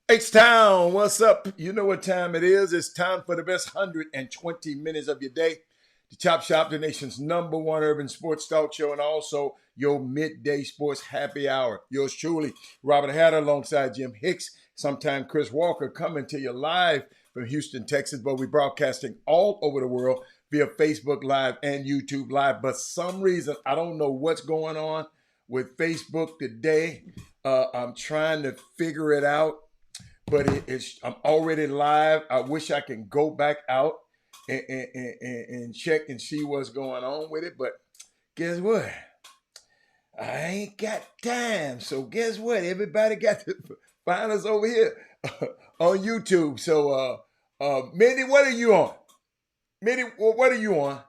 H-Town, what's up? You know what time it is. It's time for the best 120 minutes of your day. The Chop Shop, the nation's #1 urban sports talk show, and also your midday sports happy hour. Yours truly, Robert Hatter, alongside Jim Hicks, sometime Chris Walker, coming to you live from Houston, Texas, but we're broadcasting all over the world via Facebook Live and YouTube Live. But some reason, I don't know what's going on with Facebook today. I'm trying to figure it out. But I'm already live. I wish I can go back out and check and see what's going on with it. But guess what? I ain't got time. So guess what? Everybody got to find us over here on YouTube. So, Mindy, what are you on? Mindy, what are you on?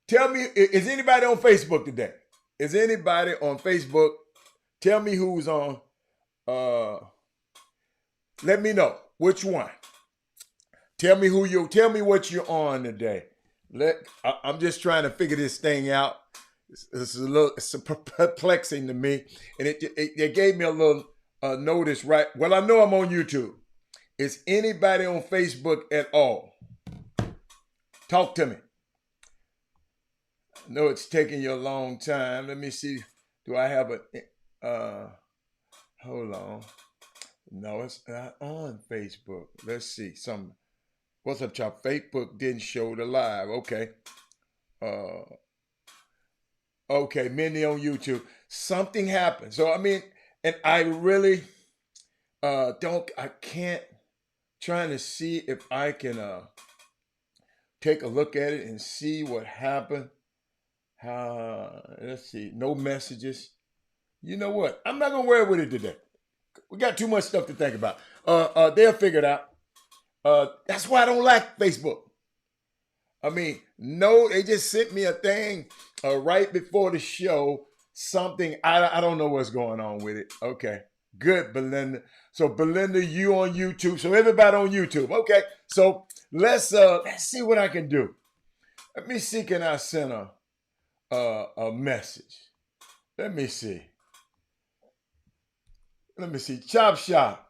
Tell me, is anybody on Facebook today? Is anybody on Facebook? Tell me who's on. Let me know which one. Tell me what you're on today. I'm just trying to figure this thing out. It's perplexing to me, and it gave me a little notice. Right? Well, I know I'm on YouTube. Is anybody on Facebook at all? Talk to me. I know it's taking you a long time. Let me see. Do I have a? Hold on. No, it's not on Facebook. Let's see. What's up, Chop? Facebook didn't show the live. Okay. Okay, Mindy on YouTube. Something happened. So, I mean, and I really trying to see if I can take a look at it and see what happened. Let's see. No messages. You know what? I'm not going to worry with it today. We got too much stuff to think about. They'll figure it out. That's why I don't like Facebook. I mean, no, they just sent me a thing right before the show. Something, I don't know what's going on with it. Okay, good, Belinda. So Belinda, you on YouTube. So everybody on YouTube. Okay, so let's see what I can do. Let me see, can I send a message? Let me see. Chop Shop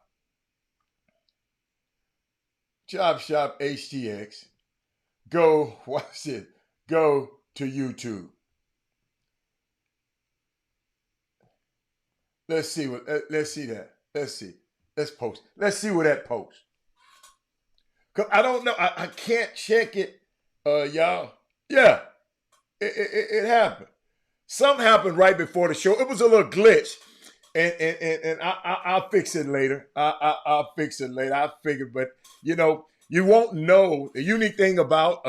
Htx. Go to YouTube. Let's see that. Let's post. Let's see what that posts. Cause I don't know. I can't check it, y'all. Yeah, it happened. Something happened right before the show. It was a little glitch. And I'll fix it later. I'll fix it later. I figured, but you know, you won't know the unique thing about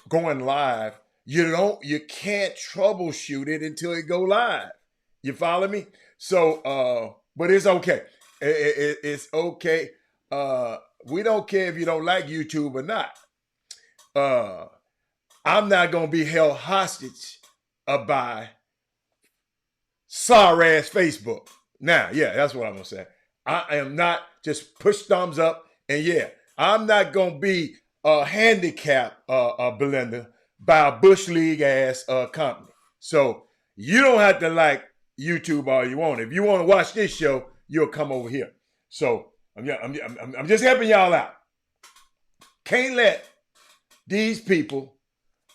going live. You can't troubleshoot it until it go live. You follow me? So, but it's okay. It's okay. We don't care if you don't like YouTube or not. I'm not gonna be held hostage by sorry ass Facebook. Now, yeah, that's what I'm gonna say. I am not just push thumbs up, and yeah, I'm not gonna be handicapped, Belinda, by a Bush League ass company. So you don't have to like YouTube all you want. If you want to watch this show, you'll come over here. So I'm just helping y'all out. Can't let these people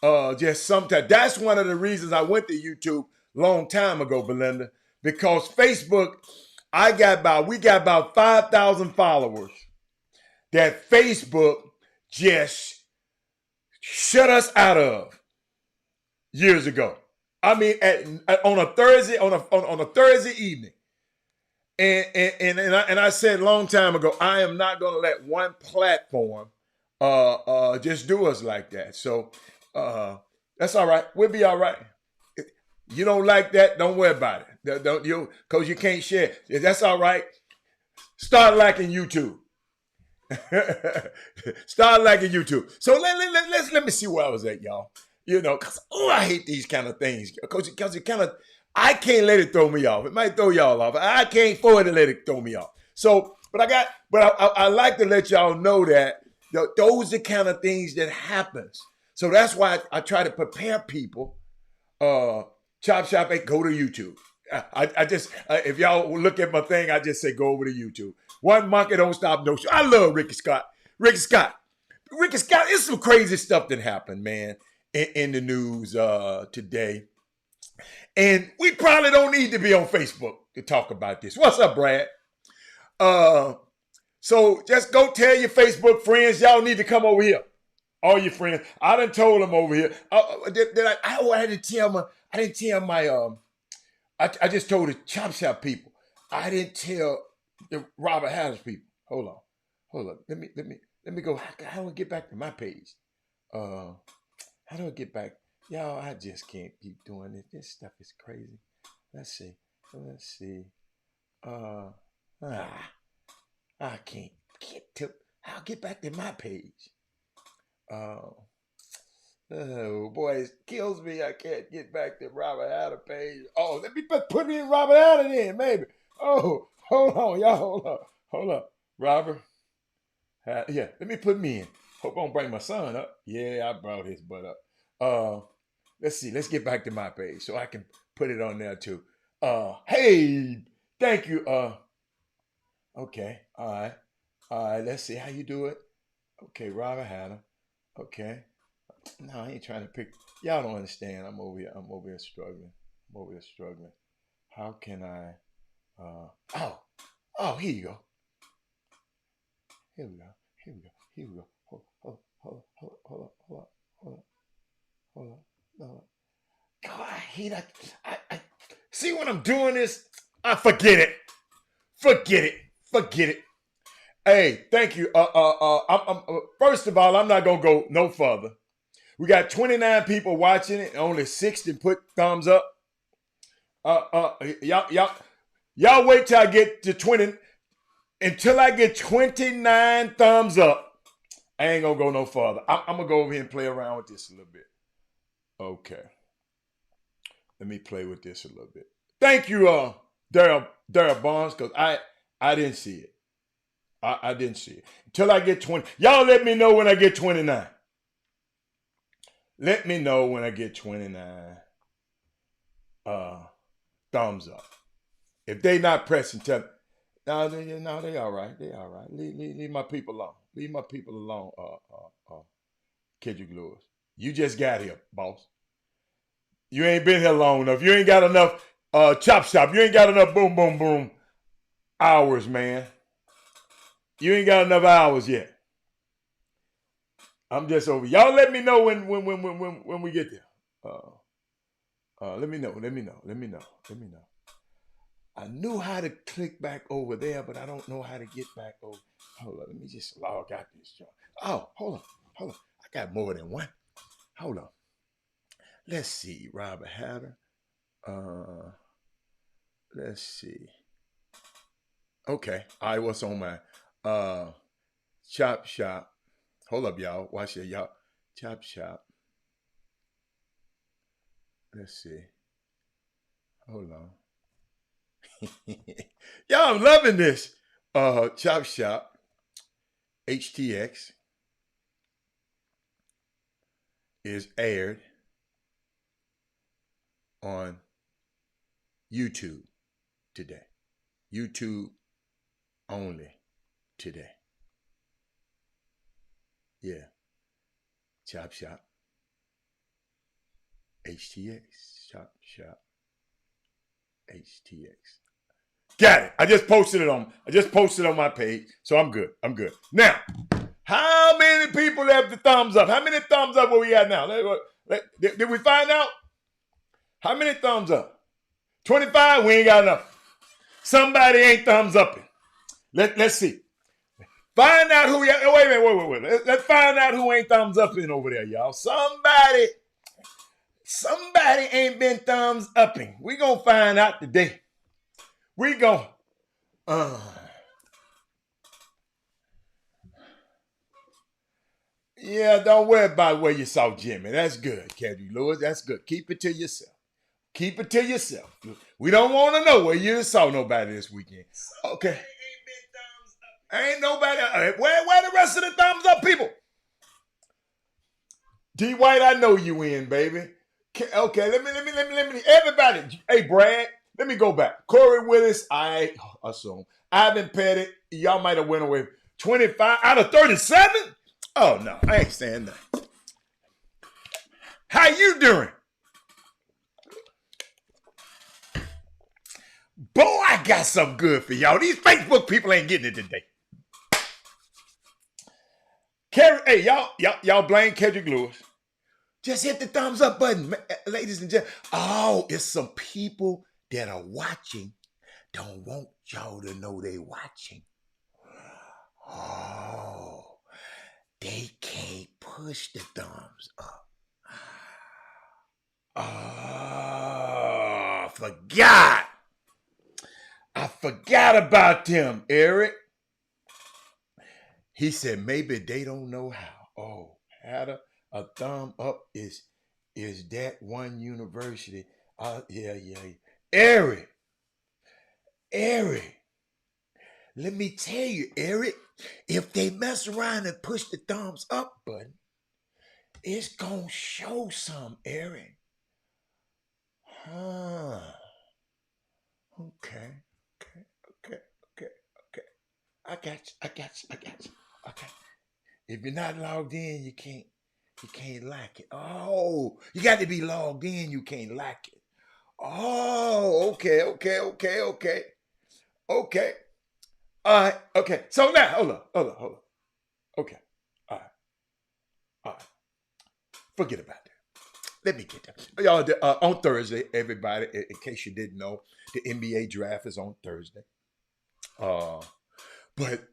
just sometimes. That's one of the reasons I went to YouTube long time ago, Belinda, because Facebook, we got about 5,000 followers that Facebook just shut us out of years ago. I mean, on a Thursday evening, and I said a long time ago, I am not going to let one platform just do us like that. So that's all right. We'll be all right. If you don't like that, don't worry about it. Don't you? Because you can't share. That's all right. Start liking YouTube. Start liking YouTube. So let me see where I was at, y'all. Because I hate these kind of things. Because it kind of, I can't let it throw me off. It might throw y'all off. I can't afford to let it throw me off. So, I like to let y'all know that those are the kind of things that happens. So that's why I try to prepare people. Chop Shop, go to YouTube. I just, if y'all look at my thing, I just say go over to YouTube. One monkey don't stop no show. I love Ricky Scott. Ricky Scott, it's some crazy stuff that happened, man, in the news today. And we probably don't need to be on Facebook to talk about this. What's up, Brad? So just go tell your Facebook friends, y'all need to come over here. All your friends. I done told them over here. I just told the Chop Shop people. I didn't tell the Robert Harris people. Hold on. Let me go. How do I get back to my page? How do I get back? Y'all, I just can't keep doing this. This stuff is crazy. Let's see. I can't get to. I'll get back to my page. Oh boy, it kills me. I can't get back to Robert Hatter page. Oh, let me put me in Robert Hatter then, maybe. Oh, hold on, y'all. Hold up. Robert. Yeah, let me put me in. Hope I don't bring my son up. Yeah, I brought his butt up. Let's see. Let's get back to my page so I can put it on there too. Hey, thank you. Okay. All right. Let's see how you do it. Okay, Robert Hatter. Okay. No, I ain't trying to pick. Y'all don't understand. I'm over here struggling. How can I? Oh, here you go. Here we go. Hold up. God, I hate that. I see when I'm doing this. I forget it. Hey, thank you. First of all, I'm not gonna go no further. We got 29 people watching it, and only 60 put thumbs up. Y'all wait till I get to 20. Until I get 29 thumbs up, I ain't gonna go no further. I'm gonna go over here and play around with this a little bit. Okay. Let me play with this a little bit. Thank you, Daryl Barnes, because I didn't see it. I didn't see it. Until I get 20. Y'all let me know when I get 29. Let me know when I get 29 thumbs up. If they not pressing, tell no, they all right. Leave my people alone. Kendrick Lewis. You just got here, boss. You ain't been here long enough. You ain't got enough chop shop. You ain't got enough boom, boom, boom hours, man. You ain't got enough hours yet. I'm just over. Y'all let me know when we get there. Let me know. I knew how to click back over there, but I don't know how to get back over. Hold on, let me just log out this joint. Oh, hold on. I got more than one. Hold on. Let's see, Robert Hatter. Let's see. Okay, all right, what's on my Chop Shop? Hold up, y'all. Watch it, y'all. Chop Shop. Let's see. Hold on. Y'all, I'm loving this. Chop Shop Htx is aired on YouTube today. YouTube only today. Yeah. Chop Shop Htx. Chop Shop Htx. Got it. I just posted it on my page. So I'm good. Now, how many people have the thumbs up? How many thumbs up were we at now? Did we find out? How many thumbs up? 25? We ain't got enough. Somebody ain't thumbs upping. Let's see. Find out who. Wait a minute. Let's find out who ain't thumbs upping over there, y'all. Somebody ain't been thumbs upping. We gonna find out today. We gonna. Yeah, don't worry about where you saw Jimmy. That's good, Kendrick Lewis. That's good. Keep it to yourself. Keep it to yourself. We don't want to know where you saw nobody this weekend. Okay. Ain't nobody. Where the rest of the thumbs up people? D White, I know you in, baby. Okay, let me. Everybody. Hey, Brad, let me go back. Corey Willis, I assume. Ivan Pettit, y'all might have went away 25 out of 37. Oh no, I ain't saying that. How you doing? Boy, I got something good for y'all. These Facebook people ain't getting it today. Hey, y'all blame Kendrick Lewis. Just hit the thumbs up button, ladies and gentlemen. Oh, it's some people that are watching, don't want y'all to know they watching. Oh, they can't push the thumbs up. Oh, I forgot about them, Eric. He said maybe they don't know how. Oh, had a thumb up is that one university. Yeah. Eric. Let me tell you, Eric, if they mess around and push the thumbs up button, it's gonna show some, Eric. Huh. Okay. I got you. Okay. If you're not logged in, you can't like it. Oh, you got to be logged in, you can't like it. Oh, okay. All right, okay. So now, hold on. Okay. All right. Forget about that. Let me get that. Y'all, on Thursday, everybody, in case you didn't know, the NBA draft is on Thursday. But,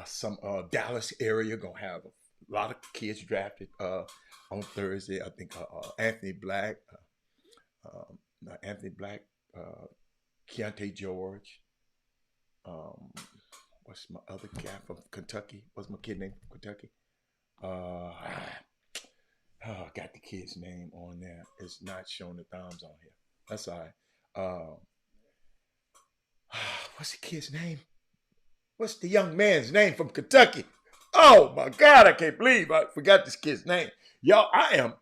some Dallas area going to have a lot of kids drafted on Thursday. I think Anthony Black, Keontae George. What's my other guy from Kentucky? What's my kid name from Kentucky? I got the kid's name on there. It's not showing the thumbs on here. That's all right. What's the kid's name? What's the young man's name from Kentucky? Oh my God, I can't believe I forgot this kid's name. Y'all, I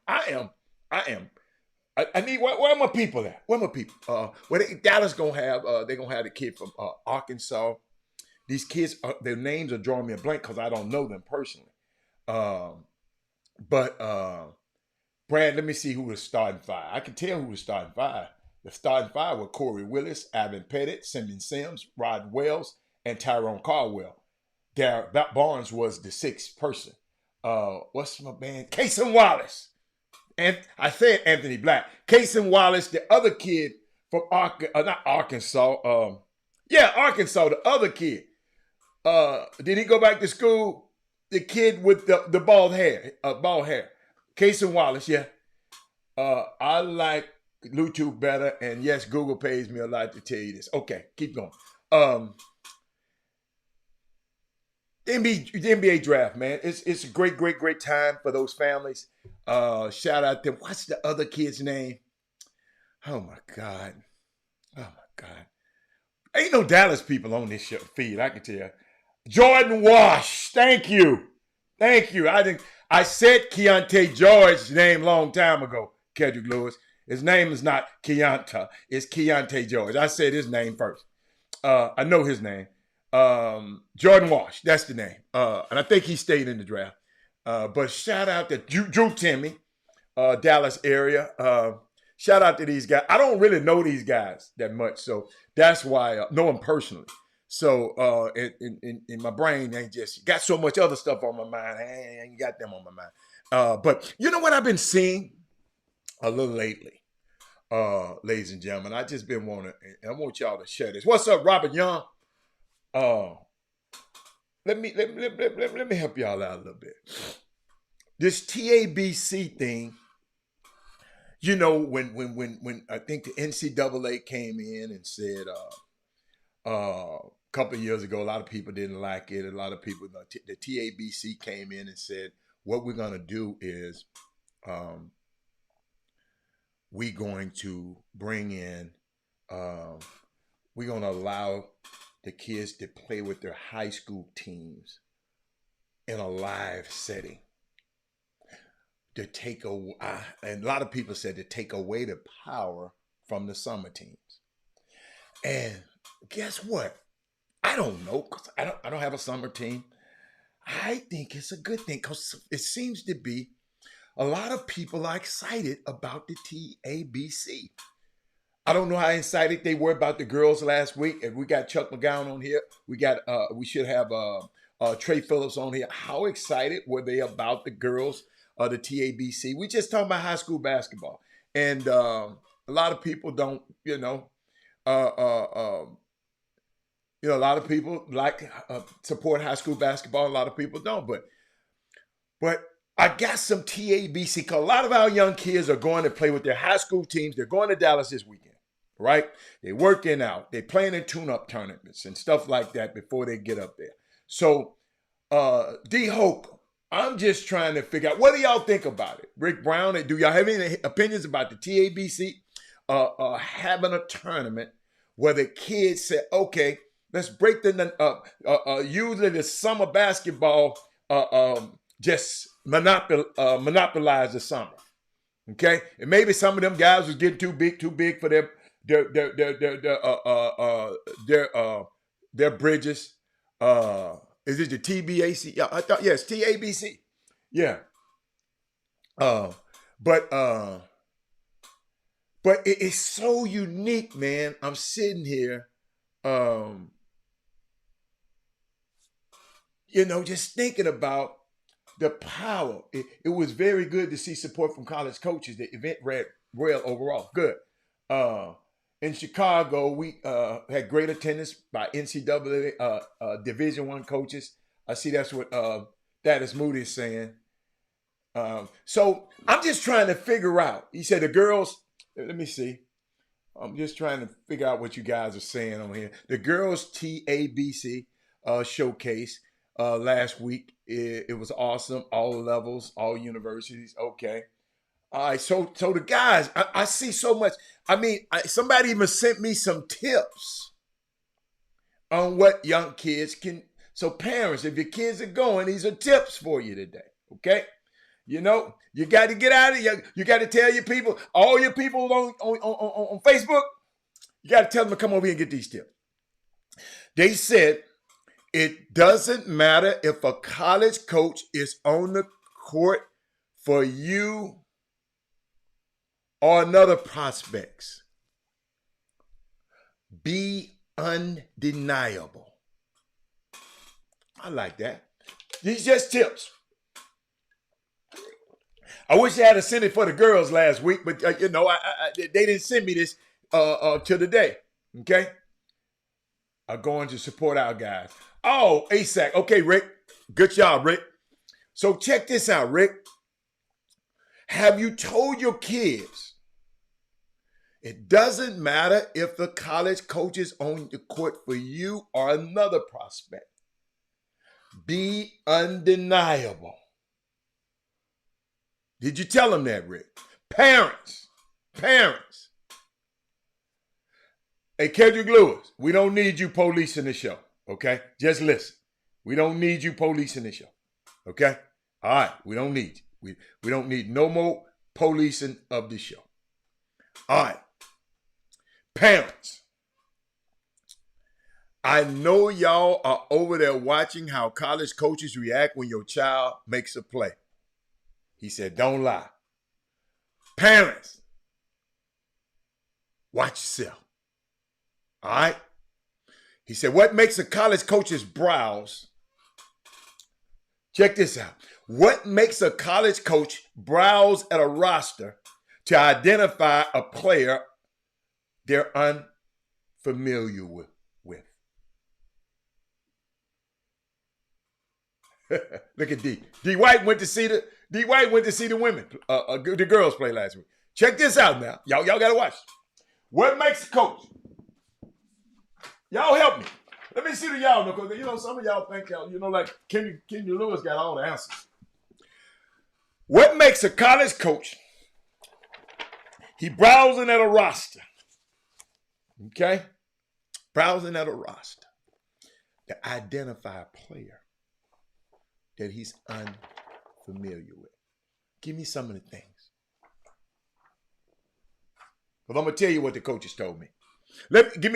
need, where are my people at? Where are my people? Dallas gonna have, they're gonna have the kid from Arkansas. These kids, their names are drawing me a blank because I don't know them personally. But Brad, let me see who was starting five. I can tell who was starting five. The starting five were Corey Willis, Ivan Pettit, Simeon Sims, Rod Wells, and Tyrone Caldwell. Derek Barnes was the sixth person. What's my man? Cason Wallace. And I said Anthony Black. Cason Wallace, the other kid from Arkansas. Arkansas, the other kid. Did he go back to school? The kid with the bald hair. Cason Wallace, yeah. I like YouTube better, and yes, Google pays me a lot to tell you this. Okay, keep going. The NBA draft, man. It's a great time for those families. Shout out them. What's the other kid's name? Oh my God. Ain't no Dallas people on this feed, I can tell you. Jordan Wash. Thank you. I said Keontae George's name long time ago, Kendrick Lewis. His name is not Keonta. It's Keontae George. I said his name first. I know his name. Jordan Walsh, that's the name. And I think he stayed in the draft. But shout out to Drew Timmy, Dallas area. Shout out to these guys. I don't really know these guys that much, so that's why I know them personally. So in my brain, I just got so much other stuff on my mind. I ain't got them on my mind. But you know what I've been seeing a little lately, ladies and gentlemen. I just been wanting, I want y'all to share this. What's up, Robert Young? Let me help y'all out a little bit. This TABC thing, you know, when I think the NCAA came in and said a couple of years ago, a lot of people didn't like it. A lot of people, the TABC came in and said, what we're going to do is we're going to bring in, we're going to allow the kids to play with their high school teams in a live setting. To take away, and a lot of people said to take away the power from the summer teams. And guess what? I don't know, because I don't have a summer team. I think it's a good thing because it seems to be a lot of people are excited about the TABC. I don't know how excited they were about the girls last week. And we got Chuck McGowan on here. We should have Trey Phillips on here. How excited were they about the girls? The TABC. We just talking about high school basketball, and a lot of people don't, a lot of people like support high school basketball. A lot of people don't, but I got some TABC because a lot of our young kids are going to play with their high school teams. They're going to Dallas this weekend, right? They're working out. They're playing in tune-up tournaments and stuff like that before they get up there. So, D. Hoke, I'm just trying to figure out, what do y'all think about it? Rick Brown, do y'all have any opinions about the TABC having a tournament where the kids say, okay, let's break usually the summer basketball just monopolize the summer, okay? And maybe some of them guys was getting too big for their bridges. Is it the TBAC? Yeah, I thought, yes, TABC. Yeah. But it's so unique, man. I'm sitting here, just thinking about the power. It was very good to see support from college coaches. The event read well overall. Good. In Chicago, we had great attendance by NCAA Division I coaches. I see that's what Thaddeus Moody is saying. So I'm just trying to figure out. He said the girls, let me see. I'm just trying to figure out what you guys are saying on here. The girls TABC showcase last week. It was awesome. All levels, all universities. Okay. All right, so the guys, I see so much. I mean, somebody even sent me some tips on what young kids can. So parents, if your kids are going, these are tips for you today, okay? You got to get out of it. You got to tell your people, all your people on Facebook, you got to tell them to come over here and get these tips. They said it doesn't matter if a college coach is on the court for you or another prospects. Be undeniable. I like that. These just tips. I wish I had sent it for the girls last week, but they didn't send me this till today. Okay, I'm going to support our guys. Oh, ASAC. Okay, Rick. Good job, Rick. So check this out, Rick. Have you told your kids it doesn't matter if the college coach is on the court for you or another prospect? Be undeniable. Did you tell them that, Rick? Parents. Hey, Kendrick Lewis, we don't need you policing the show, okay? Just listen. We don't need you policing the show, okay? All right, we don't need you. We don't need no more policing of the show. All right. Parents, I know y'all are over there watching how college coaches react when your child makes a play. He said, don't lie. Parents, watch yourself. All right? He said, what makes a college coach's browse? Check this out. What makes a college coach browse at a roster to identify a player they're unfamiliar with? Look at D. D White went to see the women, the girls play last week. Check this out now. Y'all gotta watch. What makes a coach? Y'all help me. Let me see the y'all know, because some of y'all think y'all, like Kenny Lewis got all the answers. What makes a college coach? He browsing at a roster. Okay? Browsing at a roster to identify a player that he's unfamiliar with. Give me some of the things. But I'm gonna tell you what the coaches told me. Give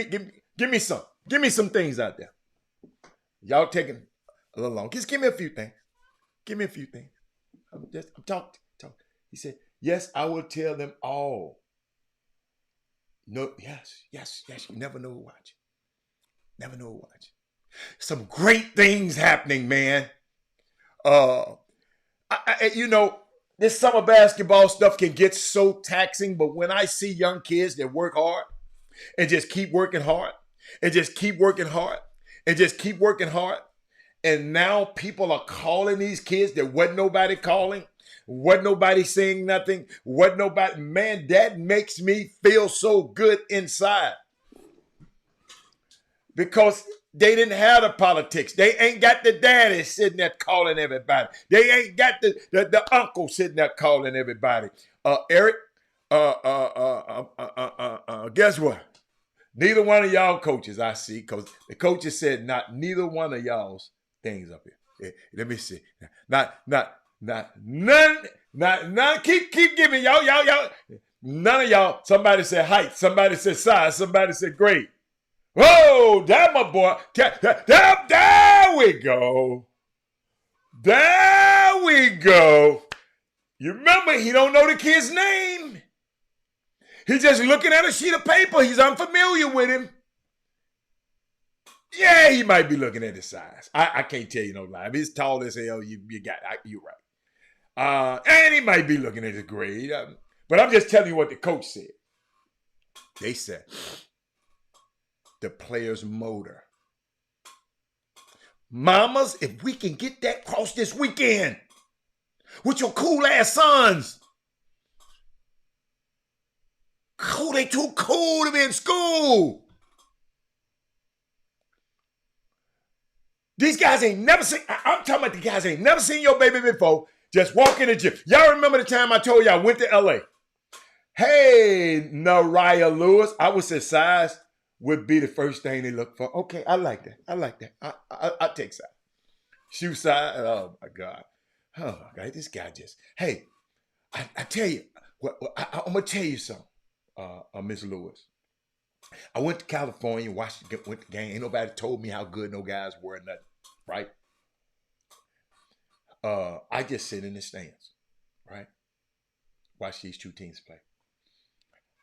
me some. Give me some things out there. Y'all taking a little long. Just give me a few things. Give me a few things. I'm talking. He said, yes, I will tell them all. No, yes. You never know who watching. Never know who watching. Some great things happening, man. This summer basketball stuff can get so taxing, but when I see young kids that work hard and just keep working hard and just keep working hard and just keep working hard, and now people are calling these kids that wasn't nobody calling, wasn't nobody saying nothing, man, that makes me feel so good inside. Because they didn't have the politics. They ain't got the daddy sitting there calling everybody. They ain't got the uncle sitting there calling everybody. Eric, guess what? Neither one of y'all coaches I see, because the coaches said neither one of y'all's things up here. Let me see. None. Keep giving y'all. None of y'all. Somebody said height. Somebody said size. Somebody said grade. Whoa, that my boy. There we go. There we go. You remember, he don't know the kid's name. He's just looking at a sheet of paper. He's unfamiliar with him. Yeah, he might be looking at his size. I can't tell you no lie. If he's tall as hell, you're right. And he might be looking at his grade. But I'm just telling you what the coach said. They said, the player's motor. Mamas, if we can get that cross this weekend with your cool ass sons. Cool, they too cool to be in school. These guys ain't never seen, I'm talking about the guys ain't never seen your baby before. Just walk in the gym. Y'all remember the time I told you I went to LA? Hey, Nariah Lewis, I would say size would be the first thing they look for. Okay, I like that. I'll take size. Shoe size, oh my God. This guy just, hey, I tell you, I'm going to tell you something, Miss Lewis. I went to California, went the game. Ain't nobody told me how good no guys were, nothing, right? I just sit in the stands, right? Watch these two teams play.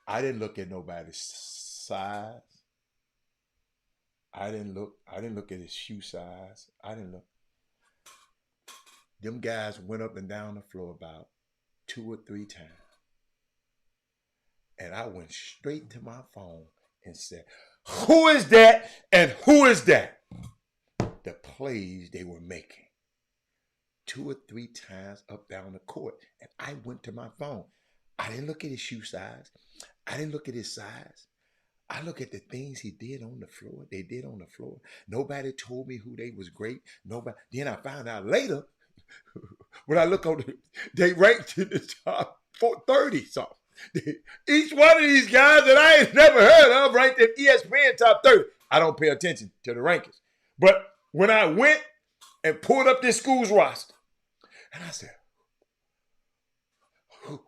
I didn't look at nobody's size. I didn't look at his shoe size. I didn't look. Them guys went up and down the floor about 2 or 3 times. And I went straight to my phone and said, who is that and who is that? The plays they were making. 2 or 3 times up down the court. And I went to my phone. I didn't look at his shoe size. I didn't look at his size. I look at the things he did on the floor. They did on the floor. Nobody told me who they was great. Nobody. Then I found out later when I look on they ranked in the top 30 something. Each one of these guys that I ain't never heard of ranked in ESPN top 30. I don't pay attention to the rankings. But when I went and pulled up this school's roster, and I said,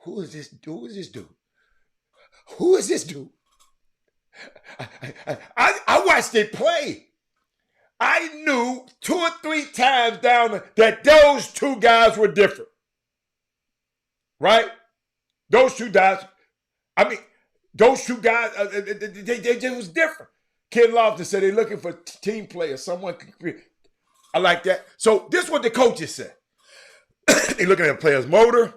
who is this? Who is this dude? Who is this dude? I watched it play. I knew 2 or 3 times down that those two guys were different. Right? Those two guys, I mean, those two guys, they was different. Ken Lofton said they're looking for team players. Someone can create. I like that. So this is what the coaches said. They're looking at a player's motor,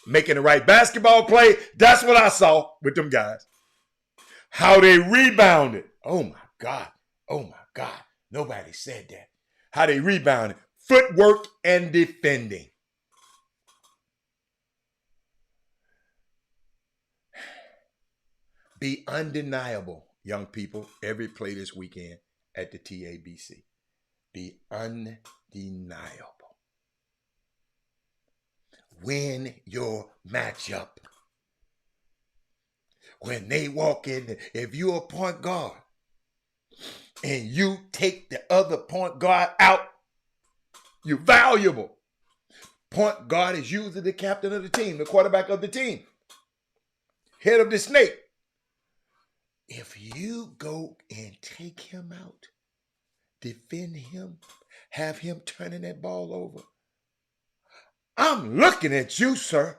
making the right basketball play. That's what I saw with them guys. How they rebounded. Oh my God. Oh my God. Nobody said that. How they rebounded. Footwork and defending. Be undeniable, young people, every play this weekend at the TABC. Be undeniable. Win your matchup. When they walk in, if you're a point guard and you take the other point guard out, you're valuable. Point guard is usually the captain of the team, the quarterback of the team, head of the snake. If you go and take him out, defend him, have him turning that ball over, I'm looking at you, sir.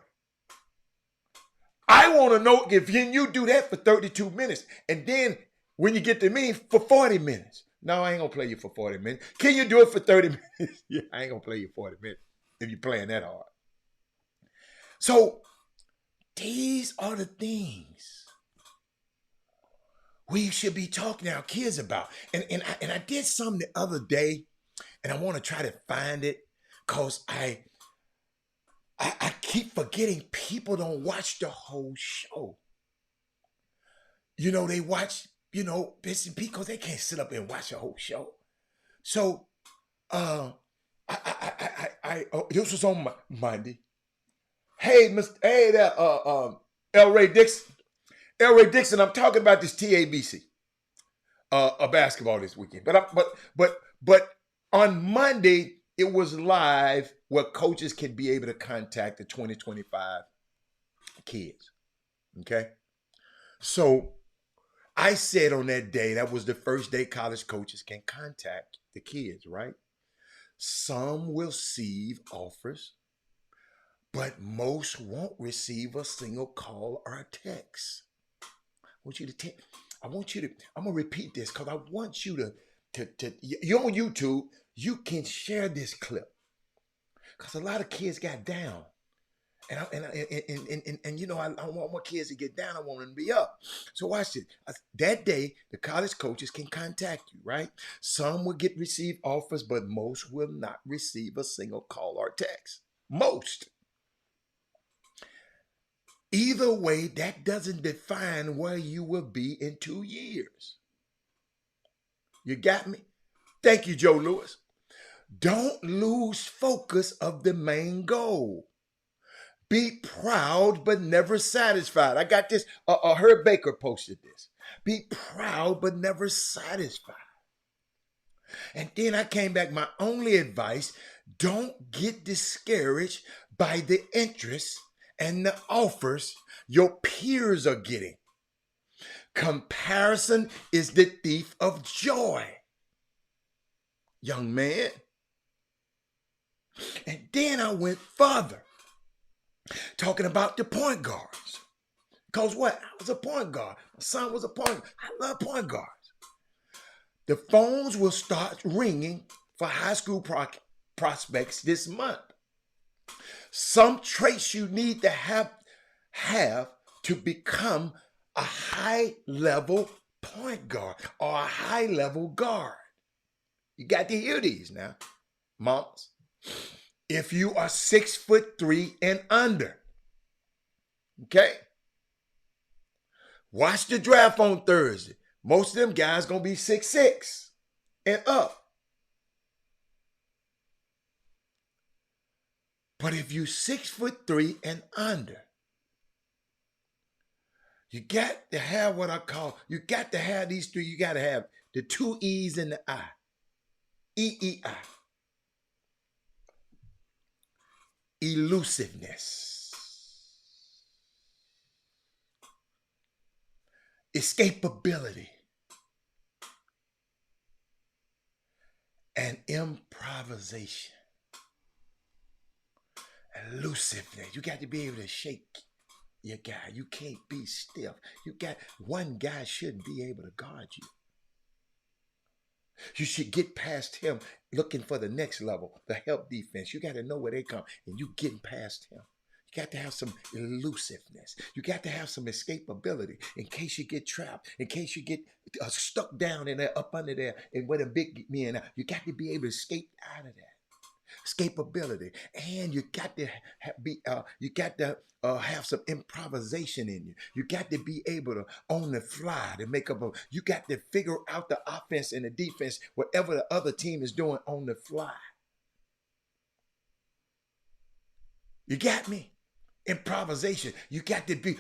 I want to know if you do that for 32 minutes, and then when you get to me for 40 minutes. No, I ain't going to play you for 40 minutes. Can you do it for 30 minutes? Yeah, I ain't going to play you 40 minutes if you're playing that hard. So these are the things we should be talking to our kids about. And I did something the other day, and I want to try to find it because I keep forgetting people don't watch the whole show. You know, they watch, bits and pieces because they can't sit up and watch the whole show. So this was on Monday. Hey, L. Ray Dixon. L. Ray Dixon, I'm talking about this TABC basketball this weekend. But on Monday, it was live where coaches can be able to contact the 2025 kids. Okay? So I said on that day, that was the first day college coaches can contact the kids, right? Some will receive offers, but most won't receive a single call or text. I'm going to repeat this because I want you to you're on YouTube, you can share this clip. Because a lot of kids got down. And I want my kids to get down. I want them to be up. So watch it. That day, the college coaches can contact you, right? Some will receive offers, but most will not receive a single call or text. Most. Either way, that doesn't define where you will be in 2 years. You got me? Thank you, Joe Lewis. Don't lose focus of the main goal. Be proud but never satisfied. I got this. Herb Baker posted this. Be proud but never satisfied. And then I came back. My only advice, don't get discouraged by the interest and the offers your peers are getting. Comparison is the thief of joy. Young man. And then I went further, talking about the point guards. Because what? I was a point guard. My son was a point guard. I love point guards. The phones will start ringing for high school prospects this month. Some traits you need to have to become a high-level point guard or a high-level guard. You got to hear these now, mamas. If you are 6'3" and under, okay? Watch the draft on Thursday. Most of them guys gonna be 6'6" and up. But if you 6'3" and under, you got to have what I call, you got to have these three. You got to have the 2 E's in the I. EEI. Elusiveness. Escapability. and improvisation, elusiveness. You got to be able to shake your guy. You can't be stiff. You got one guy shouldn't be able to guard you. You should get past him looking for the next level, the help defense. You got to know where they come, and you getting past him. You got to have some elusiveness. You got to have some escapability in case you get trapped, in case you get stuck down in there, up under there, and where the big men are. You got to be able to escape out of that. Escapability, and you got to have some improvisation in you. You got to be able to on the fly to make up a. You got to figure out the offense and the defense, whatever the other team is doing on the fly. You got me? Improvisation. You got to be.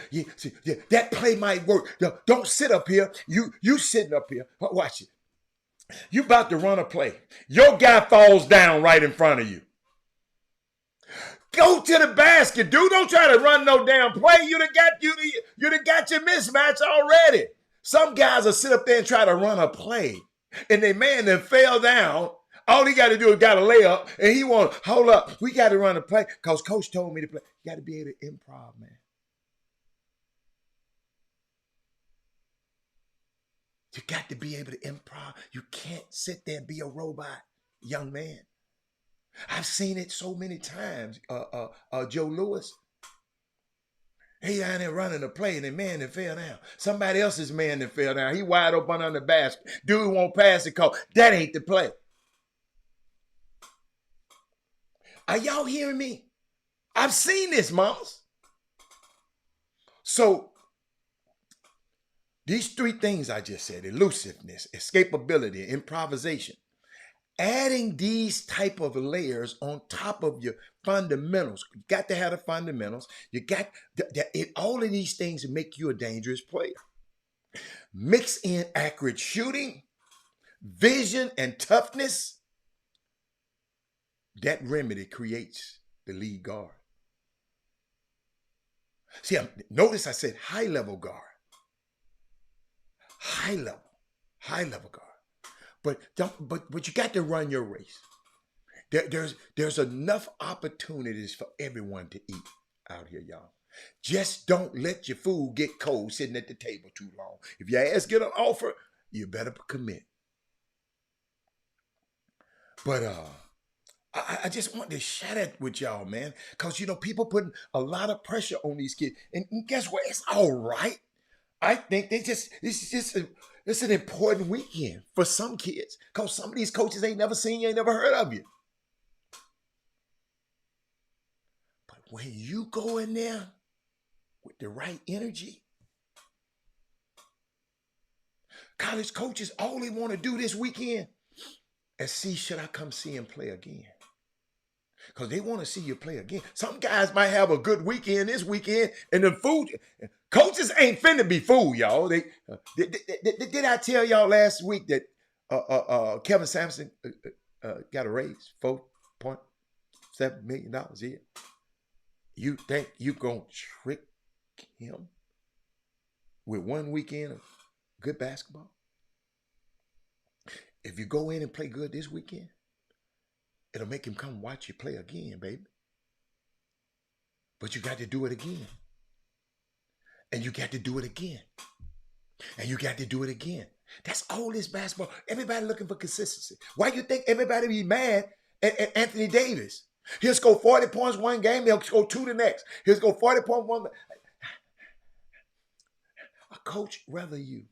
That play might work. Don't sit up here. You sitting up here. Watch it. You about to run a play. Your guy falls down right in front of you. Go to the basket, dude. Don't try to run no damn play. You done got your mismatch already. Some guys will sit up there and try to run a play, and they man then fell down. All he got to do is got to lay up, and he want hold up. We got to run a play because coach told me to play. You got to be able to improv, man. You got to be able to improv. You can't sit there and be a robot, young man. I've seen it so many times. Joe Lewis, he down there running a play and the man that fell down. Somebody else's man that fell down. He wide open on the basket. Dude won't pass the call. That ain't the play. Are y'all hearing me? I've seen this, mamas. So these three things I just said, elusiveness, escapability, improvisation, adding these type of layers on top of your fundamentals. You got to have the fundamentals. You got all of these things make you a dangerous player. Mix in accurate shooting, vision, and toughness. That remedy creates the lead guard. See, notice I said high-level guard. High level guard. But you got to run your race. There's enough opportunities for everyone to eat out here, y'all. Just don't let your food get cold sitting at the table too long. If your ass get an offer, you better commit. But I just want to share that with y'all, man, because people putting a lot of pressure on these kids, and guess what? It's all right. I think it's an important weekend for some kids because some of these coaches ain't never seen you, ain't never heard of you. But when you go in there with the right energy, college coaches, all they want to do this weekend is see, should I come see him play again? Because they want to see you play again. Some guys might have a good weekend this weekend, and the food coaches ain't finna be fooled, y'all. Did I tell y'all last week that Kevin Sampson got a raise, $4.7 million a year? You think you gonna trick him with one weekend of good basketball? If you go in and play good this weekend, it'll make him come watch you play again, baby. But you got to do it again. And you got to do it again. And you got to do it again. That's all this basketball. Everybody looking for consistency. Why you think everybody be mad at Anthony Davis? He'll score 40 points one game, he'll score 2 the next. He'll score 40 points one. A coach rather you,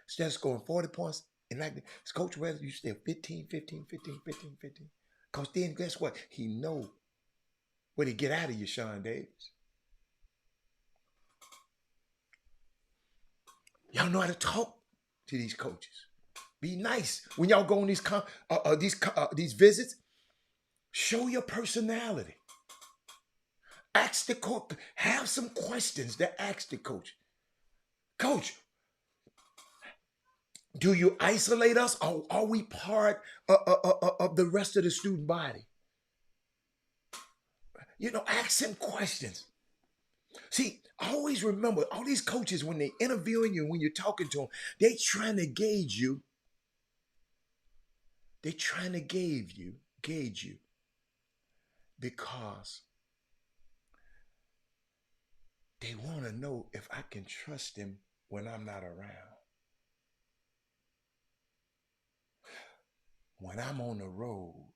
instead of scoring 40 points, and like this coach rather you stay 15. Because then guess what? He know what he get out of you, Sean Davis. Y'all know how to talk to these coaches. Be nice when y'all go on these visits. Show your personality. Ask the coach. Have some questions to ask the coach. Coach, do you isolate us, or are we part of the rest of the student body? Ask him questions. See, always remember, all these coaches, when they're interviewing you, when you're talking to them, they trying to gauge you They're trying to gauge you because they want to know if I can trust them when I'm not around. When I'm on the road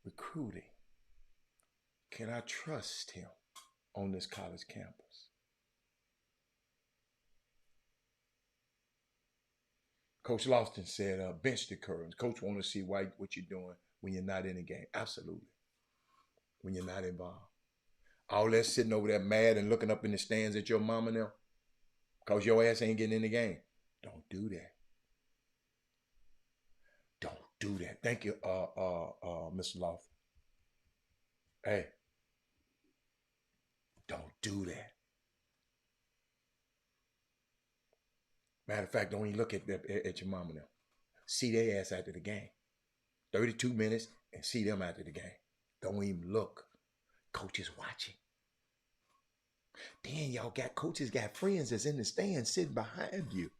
recruiting, can I trust him on this college campus? Coach Lofton said, bench the curve. Coach want to see what you're doing when you're not in the game. Absolutely. When you're not involved. All that sitting over there mad and looking up in the stands at your mama now because your ass ain't getting in the game. Don't do that. Don't do that. Thank you, Mr. Lofton. Hey, don't do that. Matter of fact, don't even look at your mama now. See their ass after the game. 32 minutes and see them after the game. Don't even look. Coach is watching. Then y'all got coaches got friends that's in the stands sitting behind you.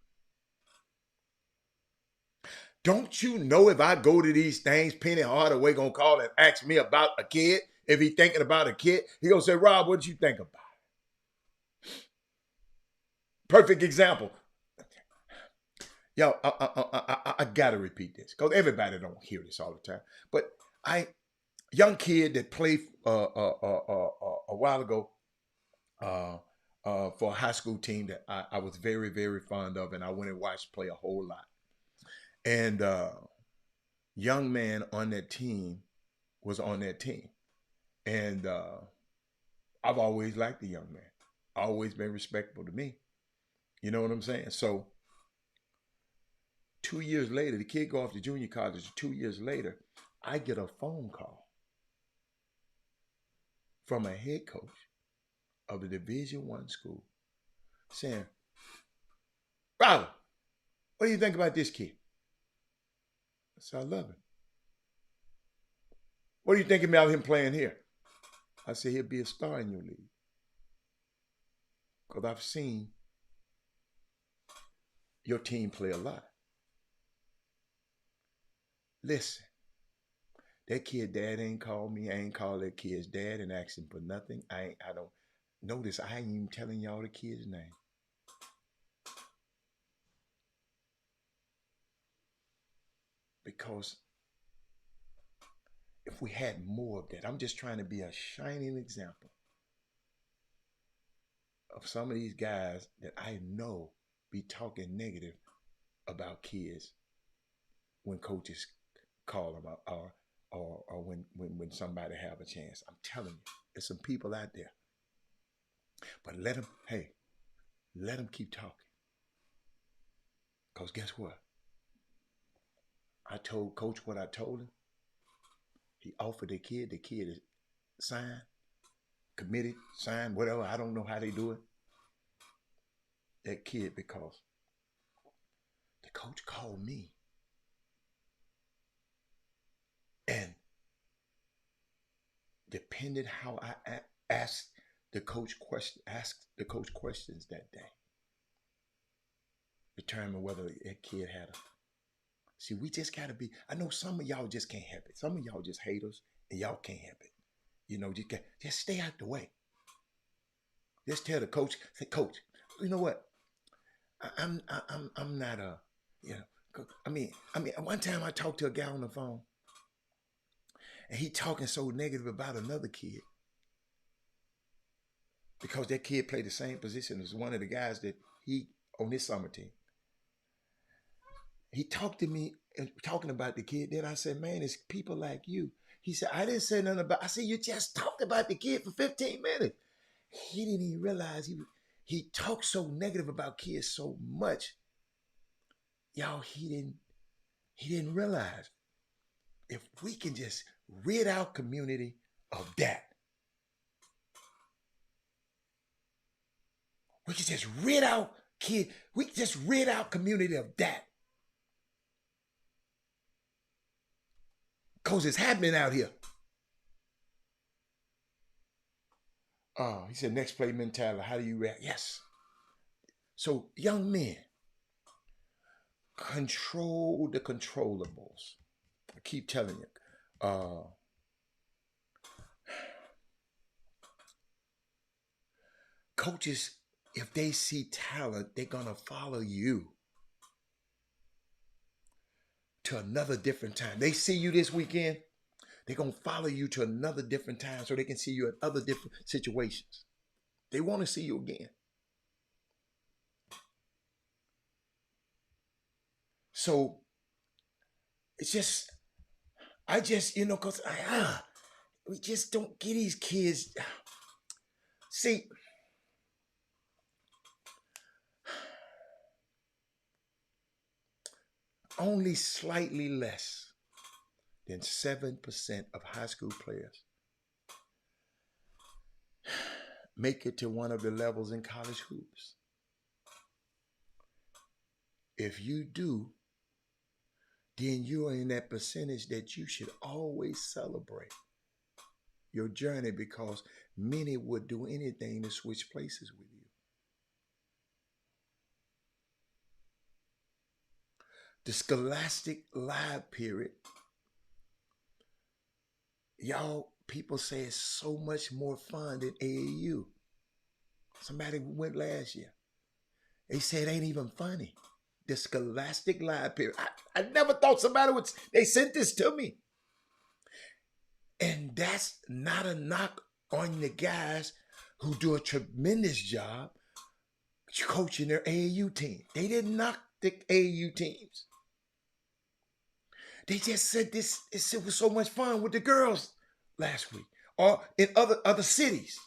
Don't you know if I go to these things, Penny Hardaway gonna call and ask me about a kid? If he thinking about a kid, he gonna say, Rob, what did you think about it? Perfect example. Yo, I gotta repeat this because everybody don't hear this all the time. But young kid that played a while ago for a high school team that I was very, very fond of, and I went and watched play a whole lot. And young man on that team was on that team. And I've always liked the young man. Always been respectful to me. You know what I'm saying? So 2 years later, the kid go off to junior college. 2 years later, I get a phone call from a head coach of a Division I school saying, Robert, what do you think about this kid? I said, I love him. What do you think about him playing here? I said, he'll be a star in your league. Because I've seen your team play a lot. Listen, that kid dad ain't called me. I ain't called that kid's dad and asked him for nothing. I don't notice I ain't even telling y'all the kid's name. Because if we had more of that, I'm just trying to be a shining example of some of these guys that I know be talking negative about kids when coaches call them out or when somebody have a chance. I'm telling you, there's some people out there. But let them keep talking. Because guess what? I told coach what I told him. He offered the kid is signed, committed, signed, whatever. I don't know how they do it. That kid, because the coach called me. And depending how I asked the coach questions that day, determine whether that kid had a. See, we just gotta be. I know some of y'all just can't help it. Some of y'all just haters, and y'all can't help it. You know, just stay out the way. Just tell the coach, say, Coach, you know what? I'm not a, you know. I mean, one time I talked to a guy on the phone, and he talking so negative about another kid because that kid played the same position as one of the guys that he on his summer team. He talked to me and talking about the kid. Then I said, man, it's people like you. He said, I didn't say nothing about. I said, you just talked about the kid for 15 minutes. He didn't even realize he talked so negative about kids so much. Y'all, he didn't realize if we can just rid our community of that. We can just rid our kid. We can just rid our community of that. Because it's happening out here. He said, next play mentality. How do you react? Yes. So, young men, control the controllables. I keep telling you. Coaches, if they see talent, they're going to follow you to another different time. They see you this weekend, they're going to follow you to another different time so they can see you in other different situations. They want to see you again. So it's just, because we just don't get these kids. See, only slightly less than 7% of high school players make it to one of the levels in college hoops. If you do, then you are in that percentage that you should always celebrate your journey, because many would do anything to switch places with you. The Scholastic Live period, y'all, people say it's so much more fun than AAU. Somebody went last year. They said it ain't even funny. The Scholastic Live period. I never thought somebody would. They sent this to me. And that's not a knock on the guys who do a tremendous job coaching their AAU team. They didn't knock the AAU teams. They just said it was so much fun with the girls last week, or in other cities.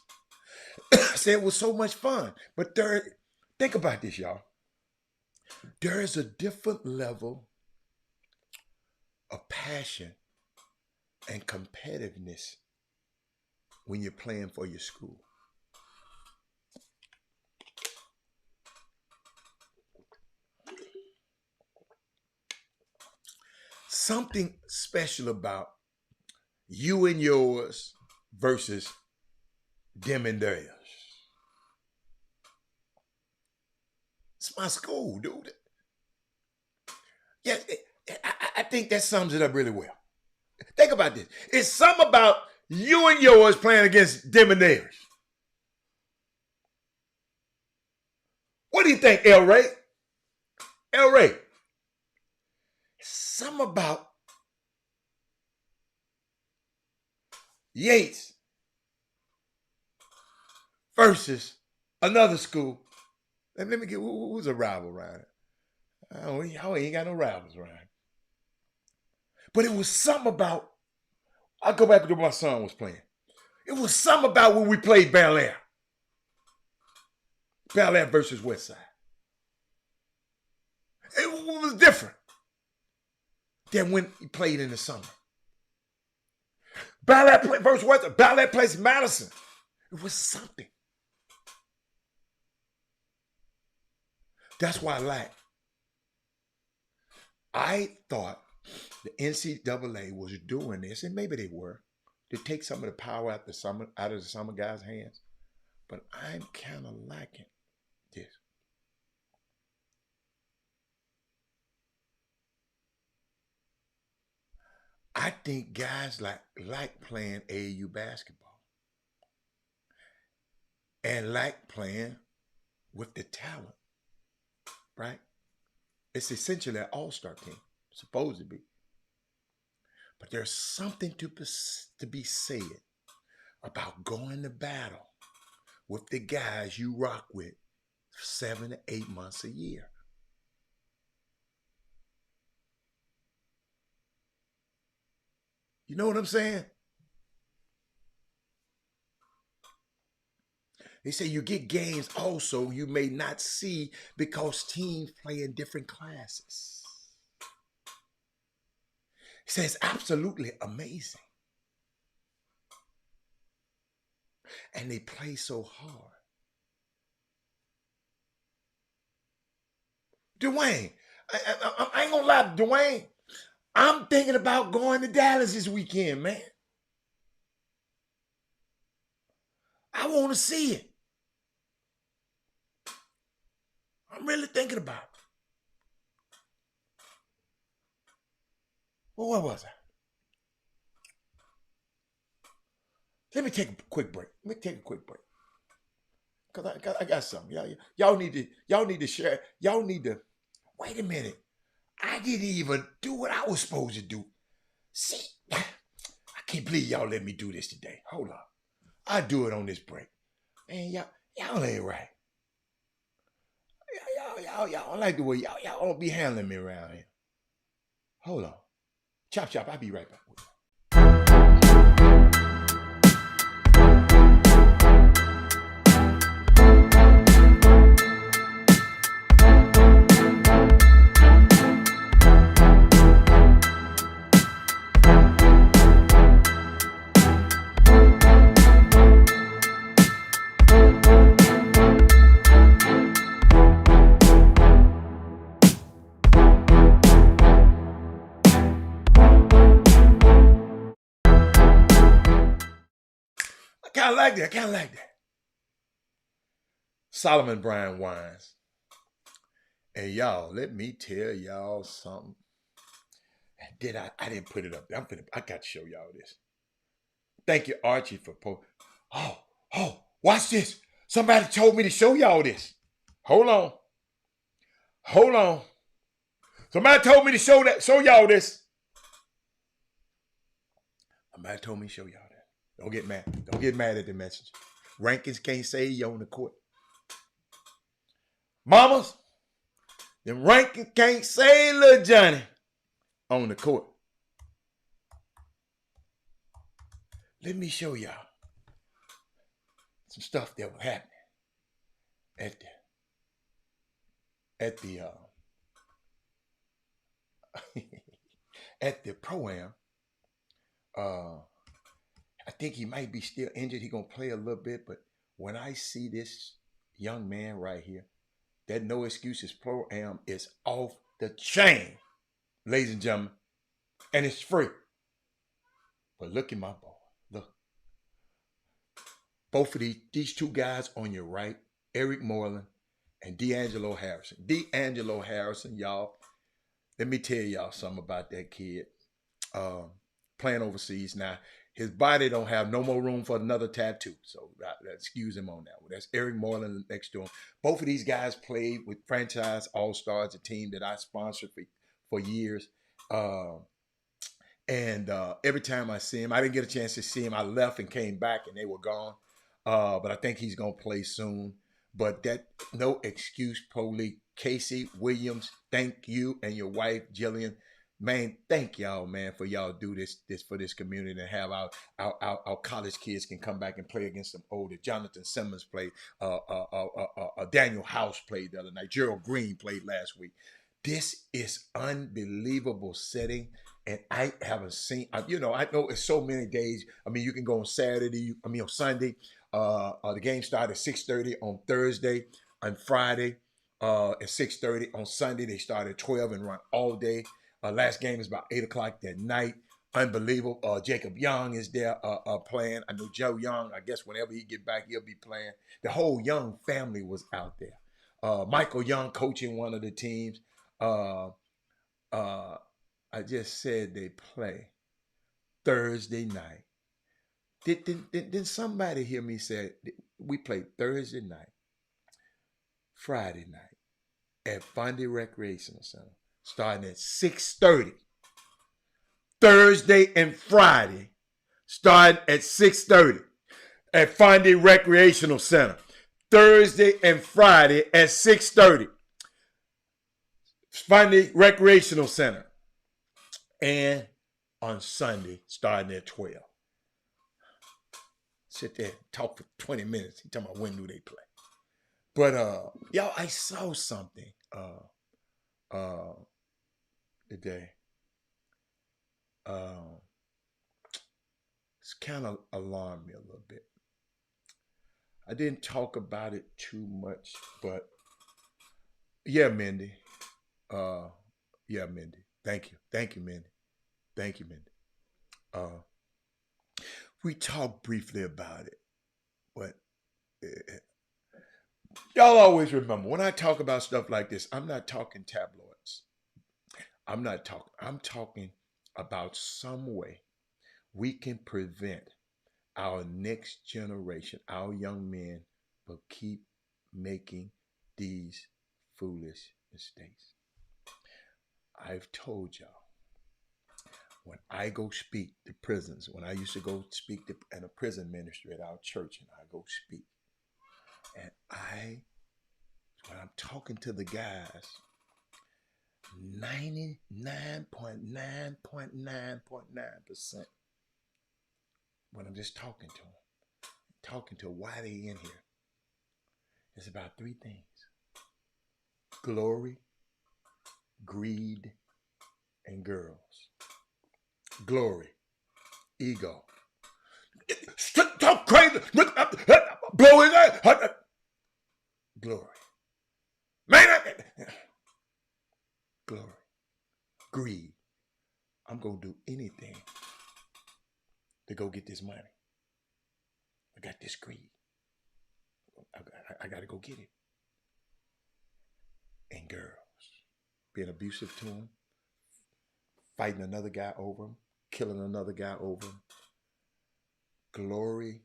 Said it was so much fun. But think about this, y'all. There is a different level of passion and competitiveness when you're playing for your school. Something special about you and yours versus them and theirs. It's my school, dude. Yeah, I think that sums it up really well. Think about this. It's something about you and yours playing against them and theirs. What do you think, El Ray? El Ray. Something about Yates versus another school. Let me get, who's a rival around it? I ain't got no rivals around it. But it was something about, I'll go back to what my son was playing. It was something about when we played Bel Air. Bel Air versus Westside. It was different than when he played in the summer. Bel Air versus Westside. Bel Air plays Madison. It was something. That's why I thought the NCAA was doing this, and maybe they were, to take some of the power out of the summer guys' hands. But I'm kind of liking this. I think guys like playing AAU basketball and like playing with the talent, right? It's essentially an all-star team, supposed to be. But there's something to be said about going to battle with the guys you rock with 7 to 8 months a year. You know what I'm saying? They say you get games also you may not see because teams play in different classes. He says absolutely amazing. And they play so hard. Dwayne, I ain't gonna lie, Dwayne, I'm thinking about going to Dallas this weekend, man. I want to see it. I'm really thinking about it. Well, what was I? Let me take a quick break. Cause I got something. Y'all need to share. Y'all need to wait a minute. I didn't even do what I was supposed to do. See, I can't believe y'all let me do this today. Hold on. I do it on this break. Man, y'all ain't right. Y'all like the way y'all don't be handling me around here. Hold on. Chop, I'll be right back. I kind of like that. Solomon Brian Wines. And y'all, let me tell y'all something. I didn't put it up there. I got to show y'all this. Thank you, Archie, for watch this. Somebody told me to show y'all this. Hold on. Somebody told me to show y'all this. Somebody told me to show y'all that. Don't get mad. Don't get mad at the message. Rankings can't save you on the court. Mamas, the rankings can't save little Johnny on the court. Let me show y'all some stuff that was happening at the at the pro-am. I think he might be still injured. He gonna play a little bit, but when I see this young man right here, that No Excuses pro-am is off the chain, ladies and gentlemen, and it's free. But look at my boy. Look, both of these two guys on your right, Eric Moreland and D'Angelo Harrison. D'Angelo Harrison, y'all. Let me tell y'all something about that kid. Playing overseas now. His body don't have no more room for another tattoo. So excuse him on that one. That's Eric Moreland next to him. Both of these guys played with Franchise All-Stars, a team that I sponsored for years. And every time I see him, I didn't get a chance to see him. I left and came back and they were gone. But I think he's going to play soon. But that No Excuse Pro League, Casey Williams, thank you, and your wife, Jillian. Man, thank y'all, man, for y'all do this for this community and have our college kids can come back and play against some older. Jonathan Simmons played. Daniel House played the other night. Gerald Green played last week. This is unbelievable setting, and I haven't seen. I know it's so many days. I mean, you can go on Saturday. On Sunday. The game started at 6:30 on Thursday. On Friday, at 6:30 on Sunday. They started at 12 and run all day. Last game is about 8 o'clock that night. Unbelievable. Jacob Young is there playing. I know Joe Young, I guess whenever he get back, he'll be playing. The whole Young family was out there. Michael Young coaching one of the teams. I just said they play Thursday night. Did somebody hear me say we played Thursday night, Friday night at Fundy Recreational Center? Starting at 6:30. Thursday and Friday, starting at 6:30 at Fondy Recreational Center. Thursday and Friday at 6:30. Fondy Recreational Center. And on Sunday, starting at 12. Sit there and talk for 20 minutes. He talking about when do they play. But y'all, I saw something today. It's kind of alarmed me a little bit. I didn't talk about it too much, but yeah, Mindy. Yeah, Mindy. Thank you, Mindy. Thank you, Mindy. We talked briefly about it, but y'all always remember when I talk about stuff like this, I'm not talking tabloids. I'm talking about some way we can prevent our next generation, our young men, from keep making these foolish mistakes. I've told y'all, when I go speak to prisons, when I used to go speak to, in a prison ministry at our church, and I go speak, and when I'm talking to the guys, 99.9.9.9%, when I'm just talking to them, talking to why they in here, it's about three things: glory, greed, and girls. Glory, ego. Talk crazy, blowing that. Glory, man. Glory, greed. I'm gonna do anything to go get this money. I got this greed. I got to go get it. And girls, being abusive to them, fighting another guy over him, killing another guy over him. Glory,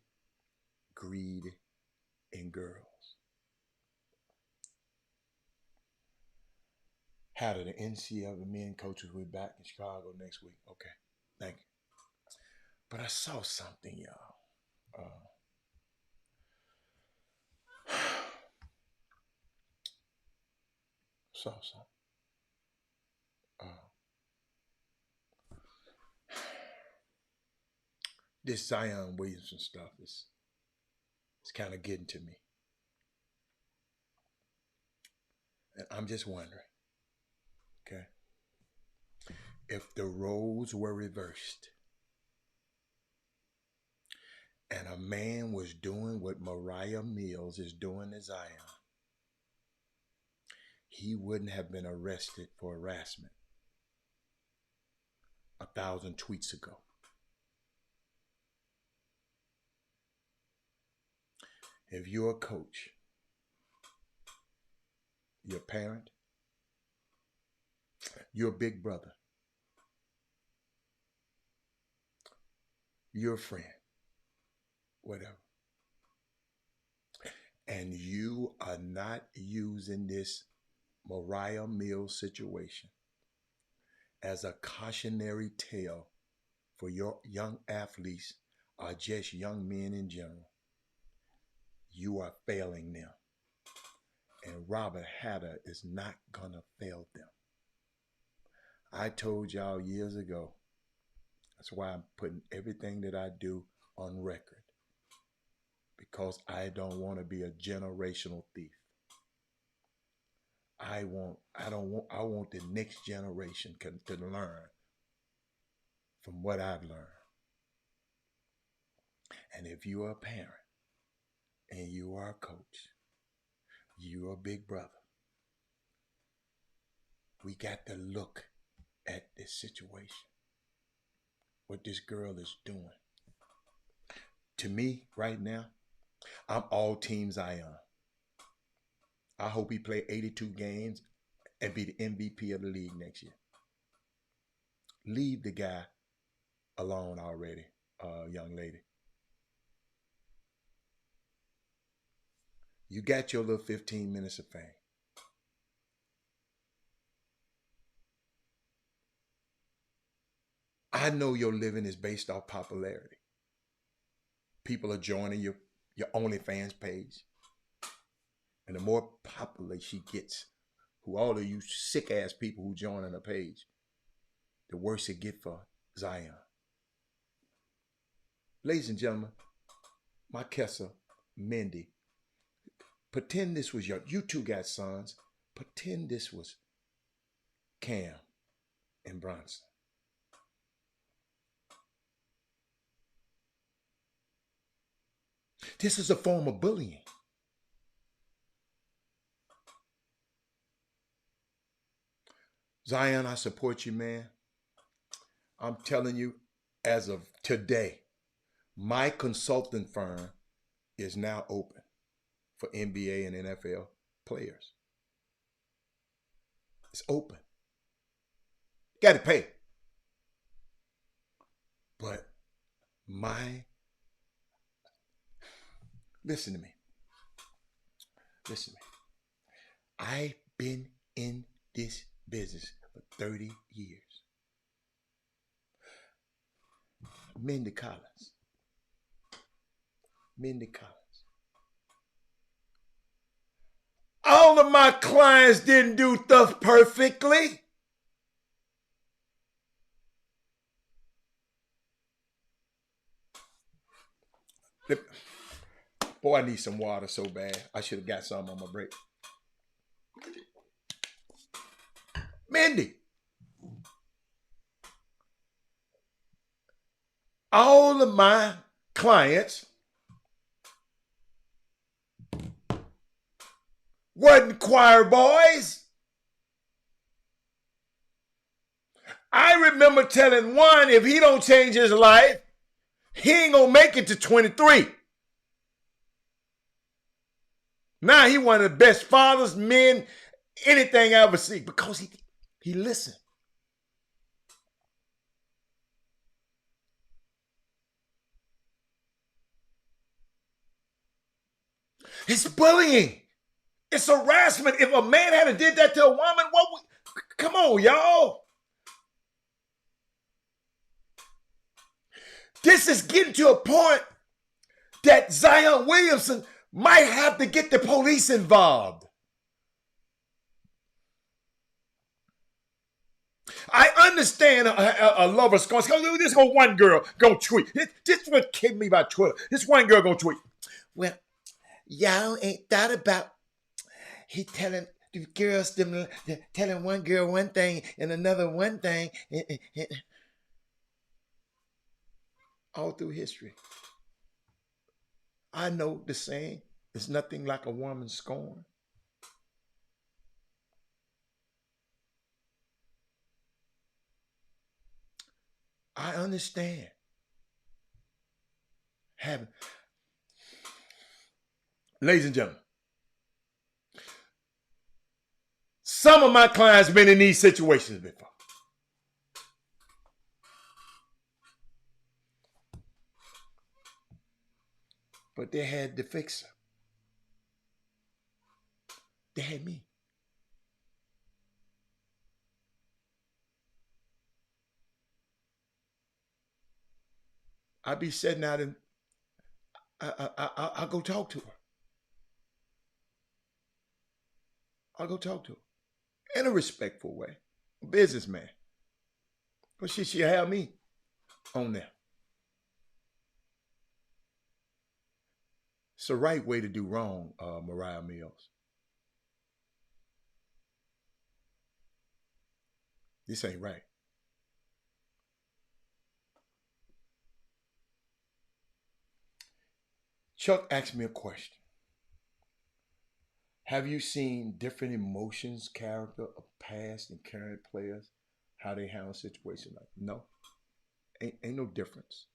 greed, and girls. How do the NCAA men coaches will be back in Chicago next week? Okay, thank you. But I saw something, y'all. Saw something. This Zion Williamson stuff is kind of getting to me. And I'm just wondering, okay, if the roles were reversed and a man was doing what Mariah Mills is doing to Zion, he wouldn't have been arrested for harassment 1,000 tweets ago. If you're a coach, you're a parent, you're a big brother, you're a friend, whatever, and you are not using this Mariah Mills situation as a cautionary tale for your young athletes or just young men in general, you are failing them. And Robert Hatter is not gonna fail them. I told y'all years ago, that's why I'm putting everything that I do on record, because I don't want to be a generational thief. I want the next generation to learn from what I've learned. And if you are a parent and you are a coach, you're a big brother, we got to look at this situation, what this girl is doing. To me, right now, I'm all team Zion. I hope he play 82 games and be the MVP of the league next year. Leave the guy alone already, young lady. You got your little 15 minutes of fame. I know your living is based off popularity. People are joining your OnlyFans page. And the more popular she gets, who all of you sick ass people who join on her page, the worse it get for Zion. Ladies and gentlemen, my Kessa, Mindy, pretend this was you two got sons. Pretend this was Cam and Bronson. This is a form of bullying. Zion, I support you, man. I'm telling you, as of today, my consulting firm is now open for NBA and NFL players. It's open. Got to pay. But listen to me. Listen to me. I've been in this business for 30 years. Mindy Collins. All of my clients didn't do stuff perfectly. Boy, I need some water so bad. I should have got some on my break. Mindy. All of my clients wasn't choir boys. I remember telling one, if he don't change his life, he ain't gonna make it to 23. Now he one of the best fathers, men, anything I ever see, because he listened. It's bullying. It's harassment. If a man had did that to a woman, come on, y'all. This is getting to a point that Zion Williamson might have to get the police involved. I understand a lover's going, this one girl gonna tweet. This what kicked me about Twitter. This one girl gonna tweet. Well, y'all ain't thought about he telling the girls, telling one girl one thing and another one thing. All through history. I know the saying, there's nothing like a woman scorned. I understand. Ladies and gentlemen, some of my clients have been in these situations before. But they had the fixer. They had me. I'd be sitting out and I'll go talk to her. I'll go talk to her in a respectful way. A businessman. But she'll have me on there. It's the right way to do wrong, Mariah Mills. This ain't right. Chuck asked me a question. Have you seen different emotions, character of past and current players, how they handle situations like that? No, ain't no difference.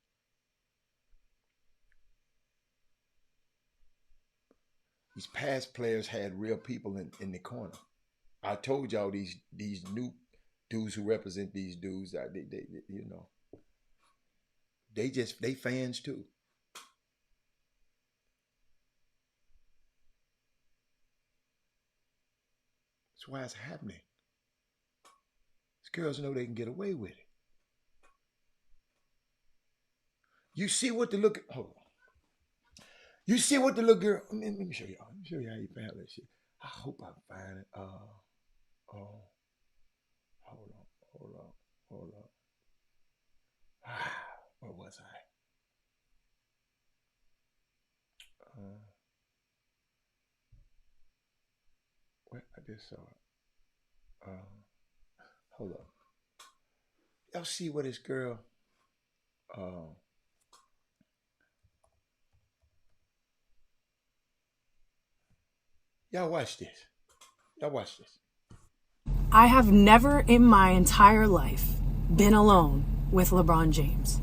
These past players had real people in the corner. I told y'all these new dudes who represent these dudes, they fans too. That's why it's happening. These girls know they can get away with it. You see what the look. Hold on. You see what the little girl. Let me show y'all. Let me show you how you found that shit. I hope I find it. Hold on. Where was I? Where I just saw it. Hold up. Y'all see what this girl? Y'all watch this. I have never in my entire life been alone with LeBron James.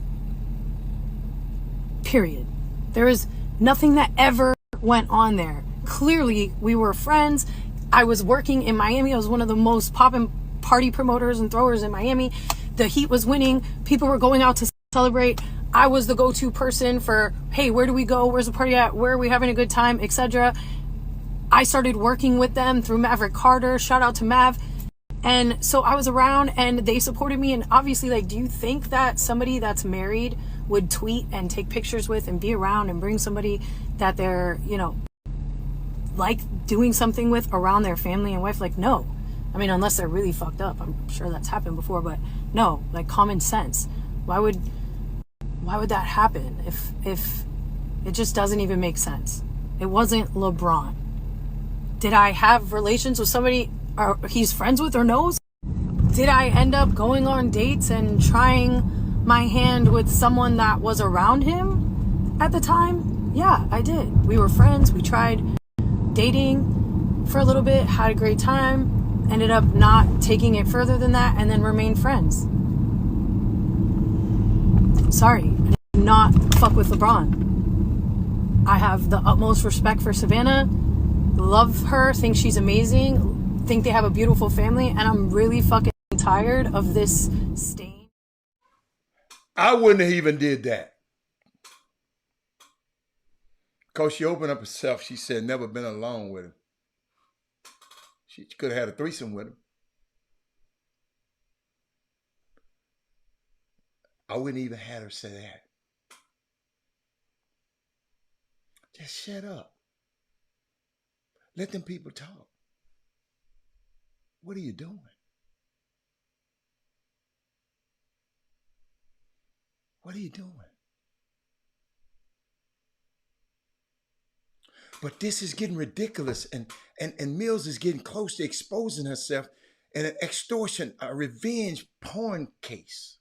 Period. There is nothing that ever went on there. Clearly, we were friends. I was working in Miami. I was one of the most poppin' party promoters and throwers in Miami. The Heat was winning. People were going out to celebrate. I was the go-to person for, hey, where do we go? Where's the party at? Where are we having a good time, etc. I started working with them through Maverick Carter. Shout out to Mav. And so I was around and they supported me. And obviously, like, do you think that somebody that's married would tweet and take pictures with and be around and bring somebody that they're, like doing something with around their family and wife? Like, no. I mean, unless they're really fucked up. I'm sure that's happened before, but no, like common sense. Why would that happen if it just doesn't even make sense? It wasn't LeBron. Did I have relations with somebody he's friends with or knows? Did I end up going on dates and trying my hand with someone that was around him at the time? Yeah, I did. We were friends. We tried dating for a little bit, had a great time, ended up not taking it further than that, and then remained friends. Sorry, I did not fuck with LeBron. I have the utmost respect for Savannah. Love her, think she's amazing, think they have a beautiful family, and I'm really fucking tired of this stain. I wouldn't have even did that. Because she opened up herself, she said never been alone with him. She could have had a threesome with him. I wouldn't even have her say that. Just shut up. Let them people talk. What are you doing? What are you doing? But this is getting ridiculous, and Mills is getting close to exposing herself in an extortion, a revenge porn case.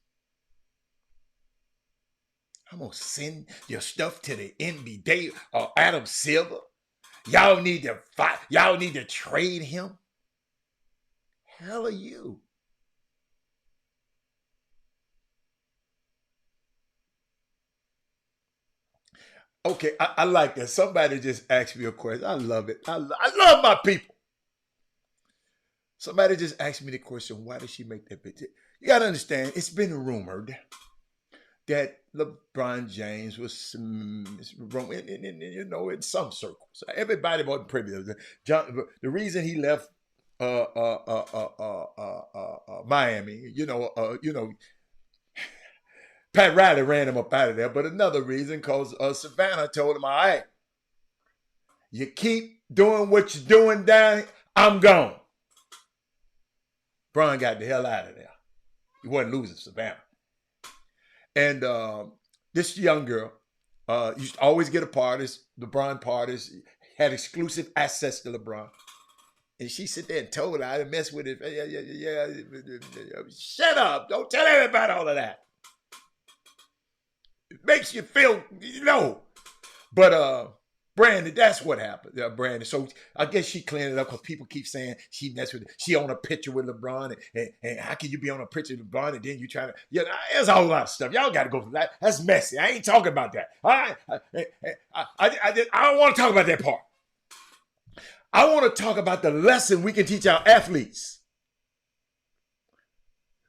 I'm gonna send your stuff to the NBA or Adam Silver. Y'all need to fight. Y'all need to trade him. Hell are you? Okay, I like that. Somebody just asked me a question. I love it. I love my people. Somebody just asked me the question, why did she make that picture? You got to understand, it's been rumored that LeBron James was, in some circles. Everybody wasn't privy to it. The reason he left Miami, Pat Riley ran him up out of there, but another reason, because Savannah told him, all right, you keep doing what you're doing down here, I'm gone. Bron got the hell out of there. He wasn't losing Savannah. And this young girl used to always get a parties, LeBron parties, had exclusive access to LeBron. And she sit there and told her, I didn't mess with it. Yeah. Shut up. Don't tell everybody all of that. It makes you feel, But Brandon, that's what happened. Brandon. So I guess she cleaned it up because people keep saying she messed with it. She on a picture with LeBron. And how can you be on a picture with LeBron and then you try to, there's a whole lot of stuff. Y'all got to go through that. That's messy. I ain't talking about that. I don't want to talk about that part. I want to talk about the lesson we can teach our athletes.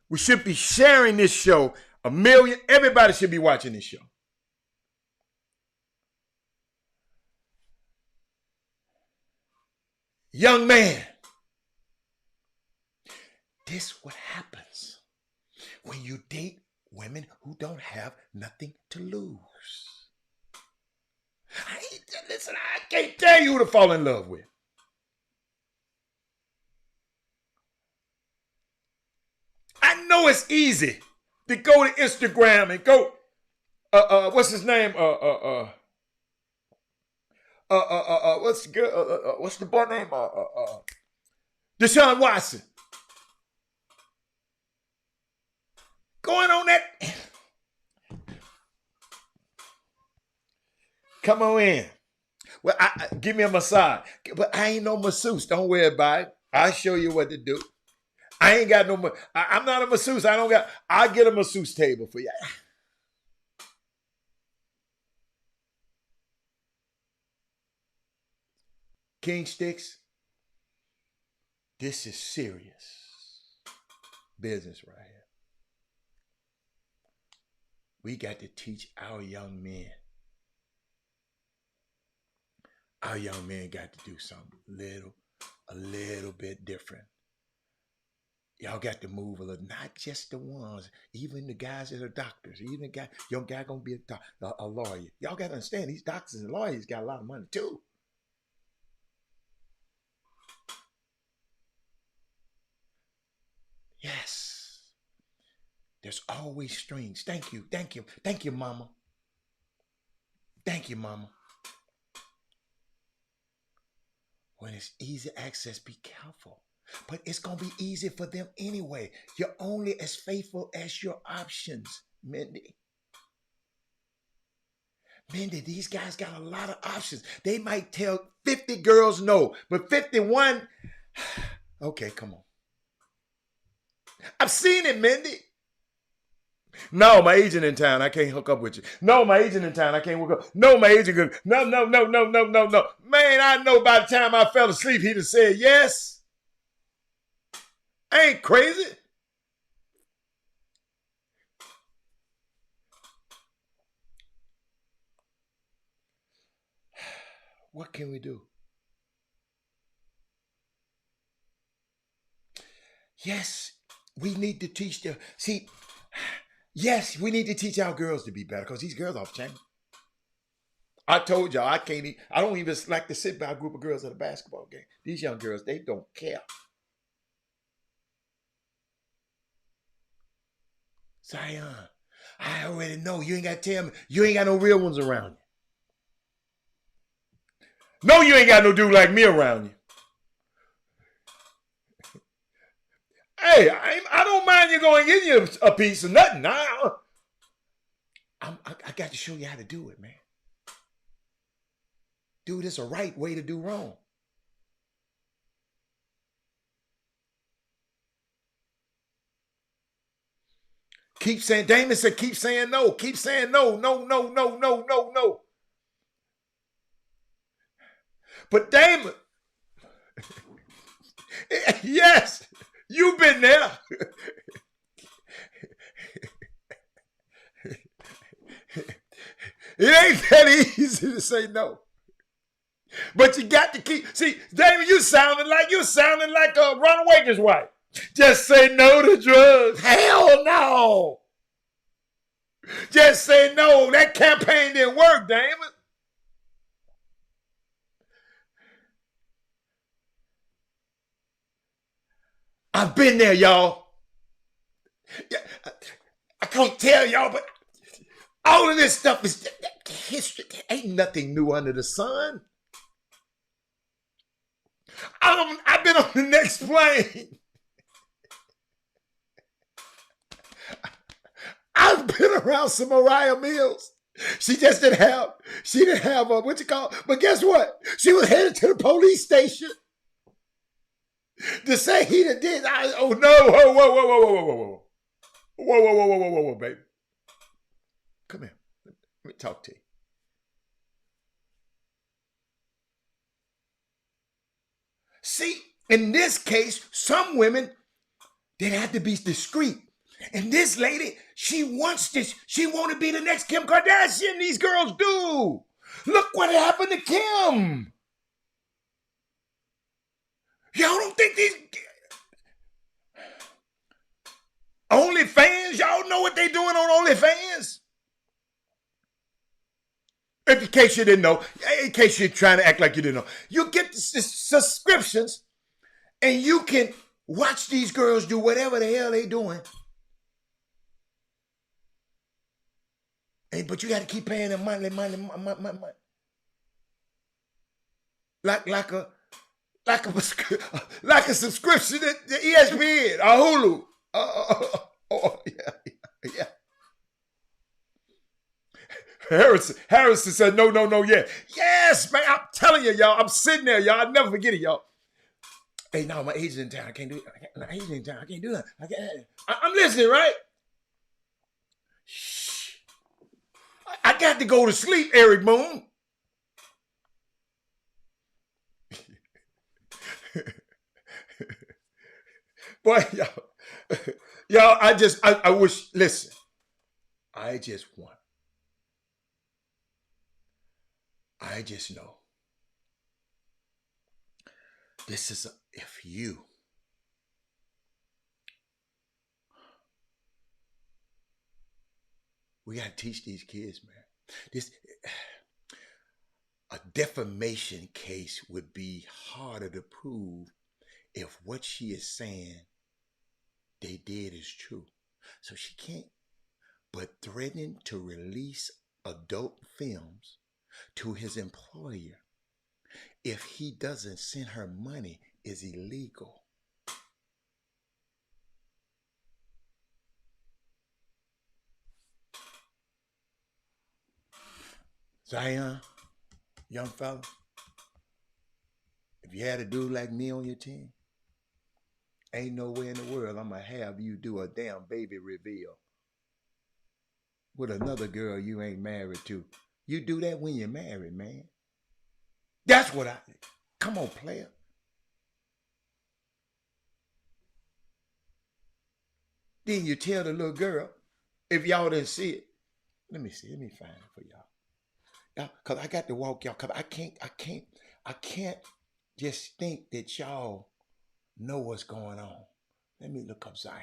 We should be sharing this show. Everybody should be watching this show. Young man, this what happens when you date women who don't have nothing to lose. I can't tell you who to fall in love with. I know it's easy to go to Instagram and go, what's his name? What's the boy name? Deshaun Watson. Going on that. Come on in. Well, give me a massage. But I ain't no masseuse. Don't worry about it. I'll show you what to do. I ain't got no. I'm not a masseuse. I'll get a masseuse table for you. King Sticks, this is serious. business right here. We got to teach our young men. Our young men got to do something a little bit different. Y'all got to move a little, not just the ones, even the guys that are doctors, even the guy, young guy gonna be a lawyer. Y'all got to understand, these doctors and lawyers got a lot of money too. Yes. There's always strings. Thank you, thank you, thank you, mama. Thank you, mama. When it's easy access, be careful. But it's going to be easy for them anyway. You're only as faithful as your options, Mindy. Mindy, these guys got a lot of options. They might tell 50 girls no, but 51, okay, come on. I've seen it, Mindy. No, my agent in town, I can't hook up with you. No, my agent in town, I can't hook up. No, my agent good. No. Man, I know by the time I fell asleep, he'd have said yes. I ain't crazy. What can we do? Yes, we need to teach them. See, yes, we need to teach our girls to be better because these girls off chain. I told y'all I don't even like to sit by a group of girls at a basketball game. These young girls, they don't care. Zion, I already know. You ain't got to tell me. You ain't got no real ones around you. No, you ain't got no dude like me around you. Hey, I don't mind you going and getting you a piece of nothing. I got to show you how to do it, man. Dude, it's a right way to do wrong. Keep saying, Damon said, keep saying no. Keep saying no. No. But Damon, yes, you've been there. It ain't that easy to say no. But you got to keep, see, Damon, you sounding like a Ronald Reagan's wife. Just say no to drugs. Hell no. Just say no. That campaign didn't work, Damon. I've been there, y'all. I can't tell y'all, but all of this stuff is history. Ain't nothing new under the sun. I've been on the next plane. I've been around some Mariah Mills. She didn't have what you call, but guess what? She was headed to the police station to say he did. Oh no, whoa, baby. Come here. Let me talk to you. See, in this case, some women, they have to be discreet. And this lady, she wants this. She want to be the next Kim Kardashian. These girls do. Look what happened to Kim. Y'all don't think these OnlyFans, y'all know what they doing on OnlyFans? In case you didn't know, in case you're trying to act like you didn't know, you get the subscriptions and you can watch these girls do whatever the hell they doing. Hey, but you got to keep paying them money. Like a subscription to ESPN or Hulu. Yeah. Harrison said, no, yeah. Yes, man, I'm telling you, y'all. I'm sitting there, y'all. I'll never forget it, y'all. Hey, no, my agent in town. I can't do it. My agent in town. I can't do that. I'm listening, right? Shh. I got to go to sleep, Eric Moon. Boy, y'all, I wish, listen, I just know this is if you we got to teach these kids, man. This a defamation case would be harder to prove if what she is saying they did is true. So she can't, but threatening to release adult films to his employer if he doesn't send her money is illegal. Zion, young fella, if you had a dude like me on your team, ain't no way in the world I'm going to have you do a damn baby reveal with another girl you ain't married to. You do that when you're married, man. That's what come on, player. Then you tell the little girl, if y'all didn't see it, let me find it for y'all. Cause I got to walk y'all. Cause I can't just think that y'all know what's going on. Let me look up Zion.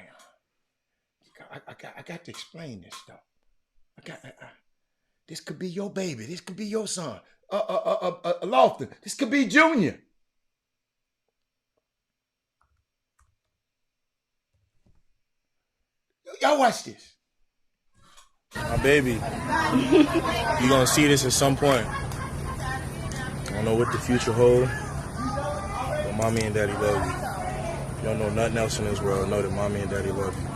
I got to explain this stuff. This could be your baby. This could be your son. Lofton. This could be Junior. Y'all watch this. My baby, you're gonna see this at some point. I don't know what the future holds, but mommy and daddy love you. You don't know nothing else in this world. Know that mommy and daddy love you.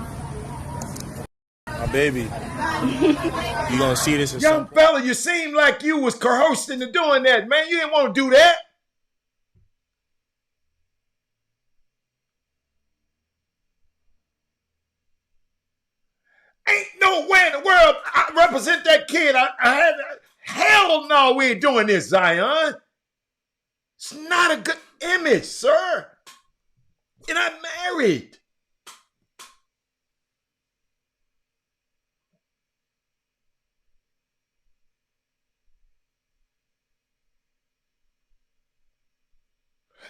My baby, you're gonna see this at some point. Young fella, you seem like you was coerced into doing that, man. You didn't want to do that. Ain't no way in the world I represent that kid. Hell no, we ain't doing this, Zion. It's not a good image, sir. You're not married.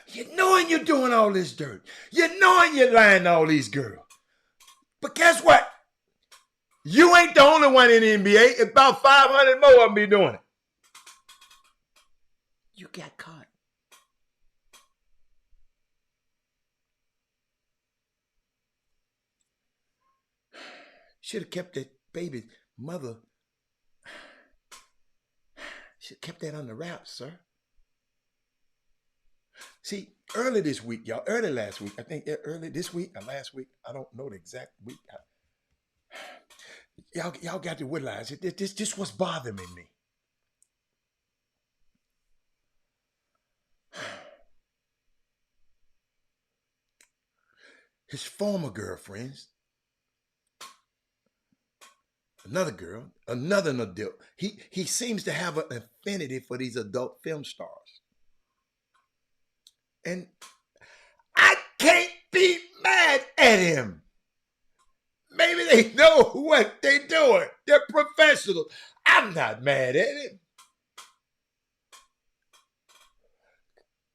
You knowing you're doing all this dirt. You knowing you're lying to all these girls. But guess what? You ain't the only one in the NBA. About 500 more of them be doing it. You got caught. Should have kept that baby mother. Should have kept that under wraps, sir. See, early this week, y'all, early last week, I think early this week or last week, I don't know the exact week. Y'all got to realize this was bothering me. His former girlfriends, another girl, another adult. He seems to have an affinity for these adult film stars. And I can't be mad at him. Maybe they know what they're doing. They're professionals. I'm not mad at him.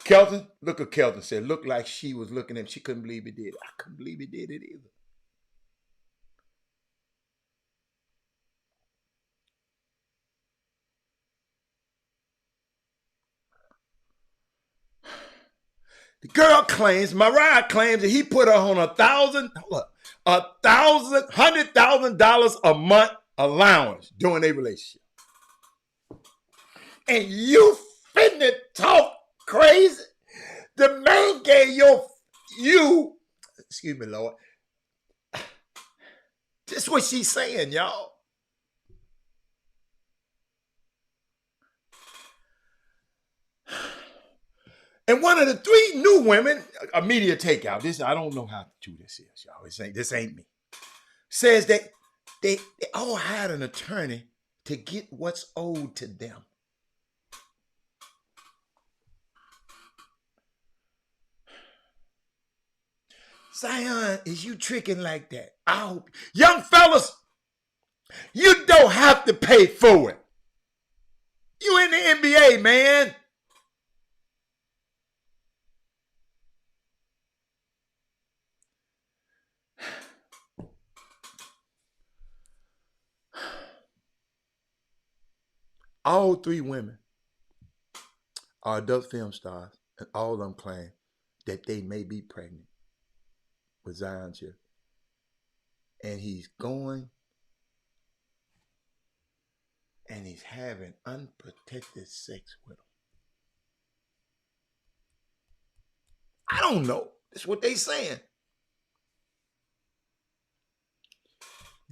Kelton, look at Kelton said, looked like she was looking at him. She couldn't believe he did it. I couldn't believe he did it either. The girl claims, Mariah claims that he put her on $100,000 a month allowance during their relationship. And you finna talk crazy? The man gave you, excuse me, Lord. This is what she's saying, y'all. And one of the three new women, a media takeout, this I don't know how true this is, y'all. This ain't me. Says that they all had an attorney to get what's owed to them. Zion, is you tricking like that? I hope. Young fellas, You don't have to pay for it. You in the NBA, man. All three women are adult film stars, and all of them claim that they may be pregnant with Zion's children. And he's going and he's having unprotected sex with them. I don't know. That's what they saying.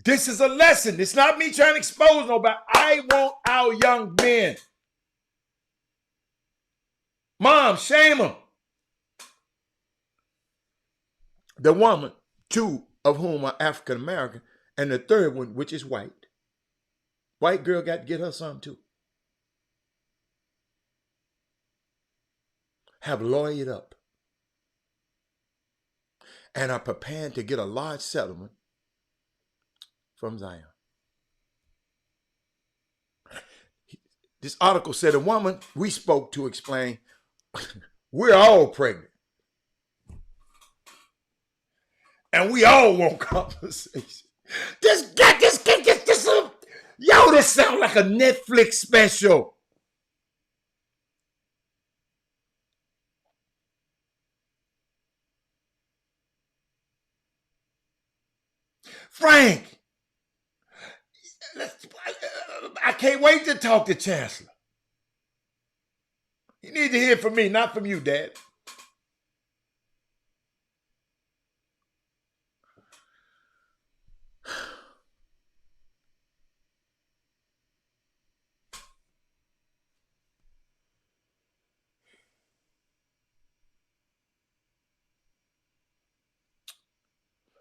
This is a lesson. It's not me trying to expose nobody. I want our young men. Mom, shame them. The woman, two of whom are African American, and the third one, which is white. White girl got to get her some too. Have lawyered up and are preparing to get a large settlement from Zion. This article said a woman we spoke to explained, we're all pregnant. And we all want compensation. This sounds like a Netflix special. Frank, I can't wait to talk to Chancellor. You need to hear from me, not from you, Dad.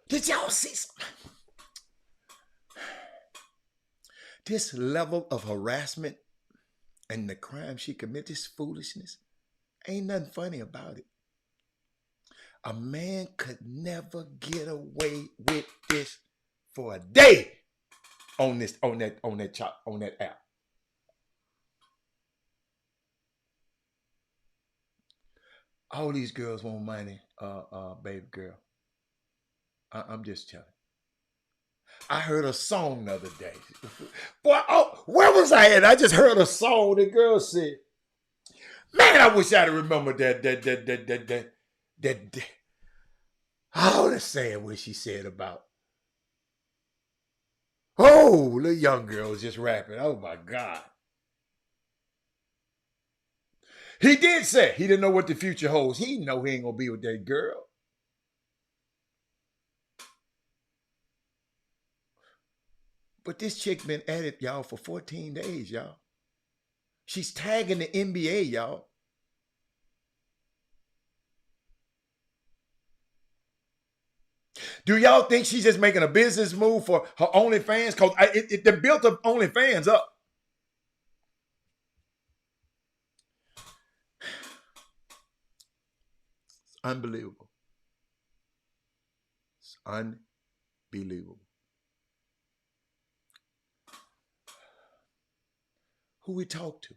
Did y'all see something? This level of harassment and the crime she committed, this foolishness, ain't nothing funny about it. A man could never get away with this for a day on that app. All these girls want money, baby girl. I'm just telling. I heard a song the other day. Boy, where was I at? I just heard a song the girl said. Man, I wish I'd remembered that. Oh, let's say what she said about. Oh, the young girl was just rapping. Oh my God. He did say he didn't know what the future holds. He know he ain't gonna be with that girl. But this chick been at it, y'all, for 14 days, y'all. She's tagging the NBA, y'all. Do y'all think she's just making a business move for her OnlyFans? Because they built up OnlyFans up. It's unbelievable. It's unbelievable. Who we talk to?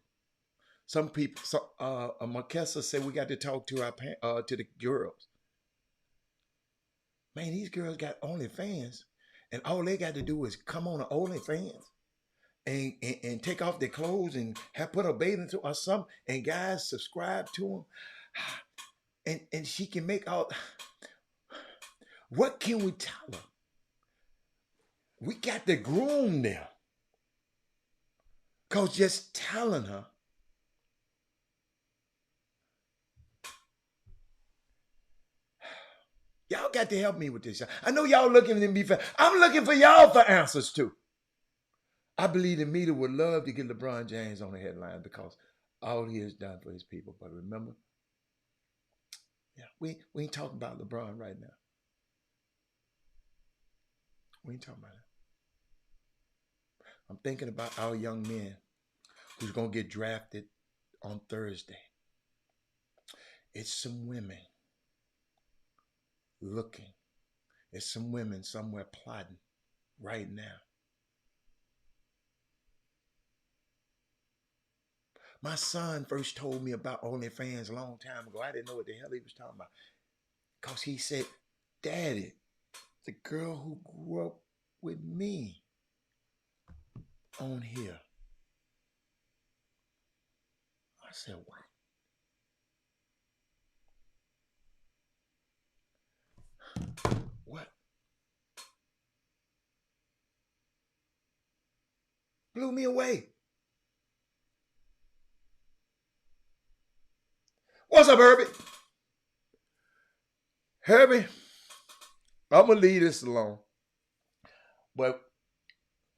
Some people, Marquesa said we got to talk to to the girls. Man, these girls got OnlyFans, and all they got to do is come on to OnlyFans and take off their clothes and put a bathing suit or something, and guys subscribe to them, and she can make all. What can we tell her? We got to groom them. Because just telling her, y'all got to help me with this. I know y'all looking at me. I'm looking for y'all for answers too. I believe the media would love to get LeBron James on the headline because all he has done for his people. But remember, we ain't talking about LeBron right now. We ain't talking about it. I'm thinking about our young men who's going to get drafted on Thursday. It's some women looking. It's some women somewhere plotting right now My son first told me about OnlyFans a long time ago. I didn't know what the hell he was talking about. Because he said, Daddy, the girl who grew up with me on here. I said, what? What? Blew me away. What's up, Herbie? Herbie, I'm going to leave this alone. But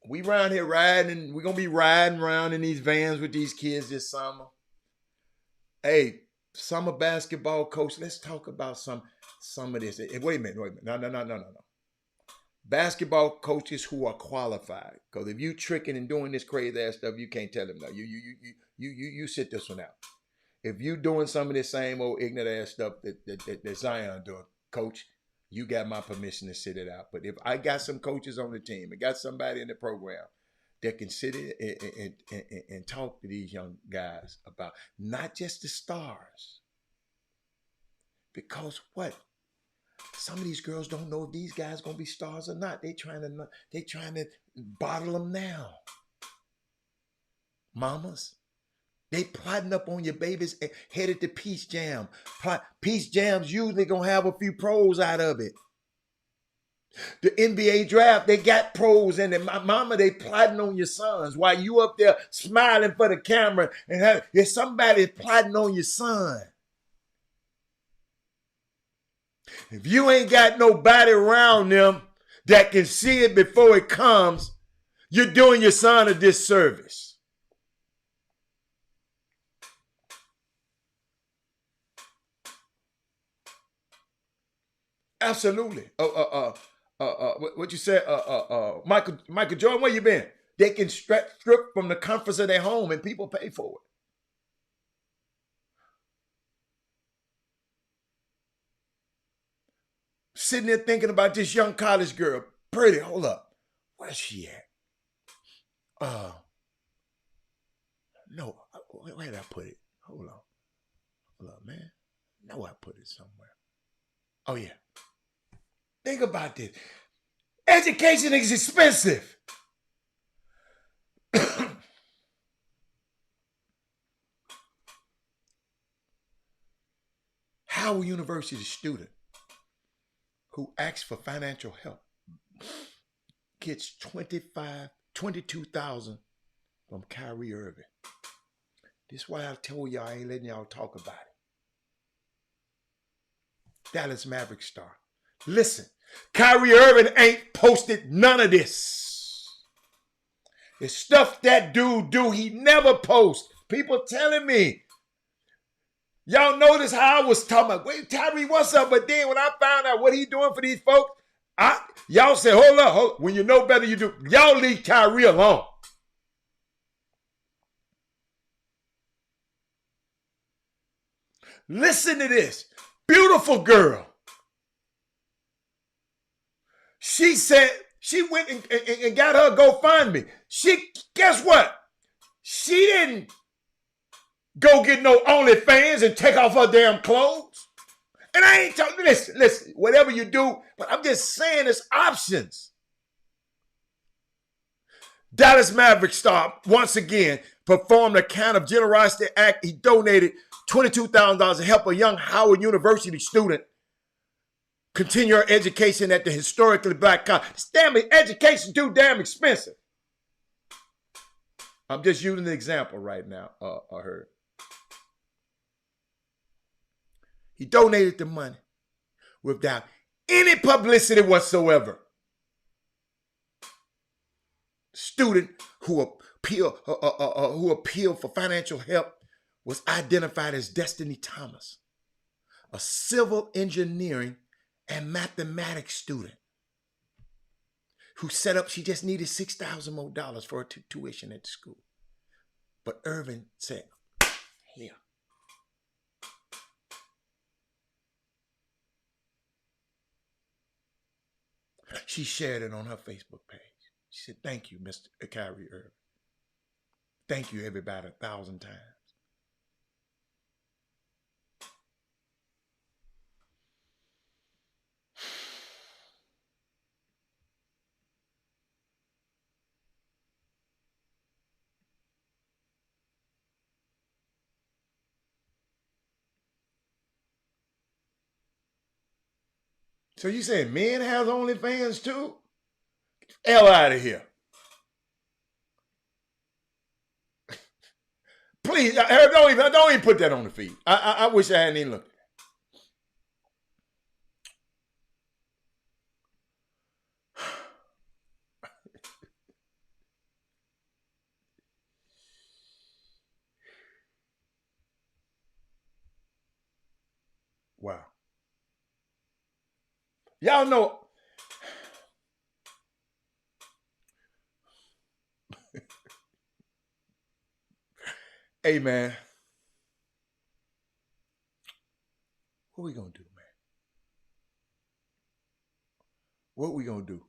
we around here riding, we're going to be riding around in these vans with these kids this summer. Hey, summer basketball coach, let's talk about some of this. Hey, wait a minute. No. Basketball coaches who are qualified. Because if you tricking and doing this crazy ass stuff, you can't tell them no. You sit this one out. If you doing some of this same old ignorant ass stuff that Zion doing, coach, you got my permission to sit it out. But if I got some coaches on the team, I got somebody in the program that can sit and talk to these young guys about not just the stars. Because what? Some of these girls don't know if these guys gonna be stars or not. They trying to bottle them now. Mamas, they plotting up on your babies headed to Peace Jam. Peace Jam's usually gonna have a few pros out of it. The NBA draft, they got pros in it. My mama, they plotting on your sons while you up there smiling for the camera and there's somebody plotting on your son. If you ain't got nobody around them that can see it before it comes, you're doing your son a disservice. Absolutely. What you said, Michael Jordan, where you been? They can strip from the comforts of their home and people pay for it. Sitting there thinking about this young college girl. Pretty, hold up. Where's she at? No, where did I put it? Hold on, man. No, I put it somewhere. Oh, yeah. Think about this. Education is expensive. Howard University student who asks for financial help gets $22,000 from Kyrie Irving. This is why I told y'all I ain't letting y'all talk about it. Dallas Maverick star. Listen, Kyrie Irving ain't posted none of this. It's stuff that dude do. He never posts. People telling me. Y'all notice how I was talking about, wait, Kyrie, what's up? But then when I found out what he doing for these folks, y'all said, hold up. When you know better, you do. Y'all leave Kyrie alone. Listen to this. Beautiful girl. She said, she went and got her GoFundMe. Guess what? She didn't go get no OnlyFans and take off her damn clothes. And I ain't talking, listen, whatever you do, but I'm just saying there's options. Dallas Maverick star, once again, performed a kind of generosity act. He donated $22,000 to help a young Howard University student continue her education at the historically black college. This damn education too damn expensive. I'm just using an example right now, I heard. He donated the money without any publicity whatsoever. Student who appealed for financial help was identified as Destiny Thomas, a civil engineering and mathematics student who said up she just needed $6,000 more for her tuition at the school. But Irvin said, here. She shared it on her Facebook page. She said, thank you, Mr. Kyrie Irving. Thank you, everybody, 1,000 times. So you saying men has OnlyFans too? Hell out of here. Please, Herb, don't even put that on the feed. I wish I hadn't even looked. Wow. Y'all know. Hey, man. What we gonna do, man? What we gonna do?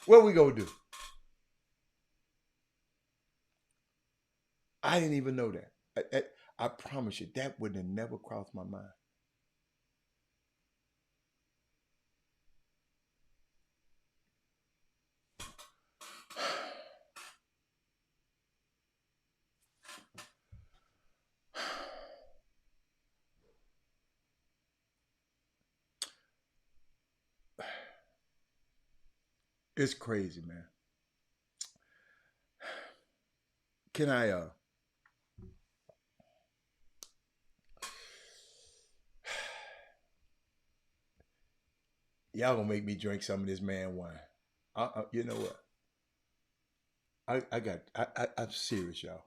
What we gonna do? I didn't even know that. I promise you, that would have never crossed my mind. It's crazy, man. Can I y'all gonna make me drink some of this man wine. You know what? I'm serious, y'all.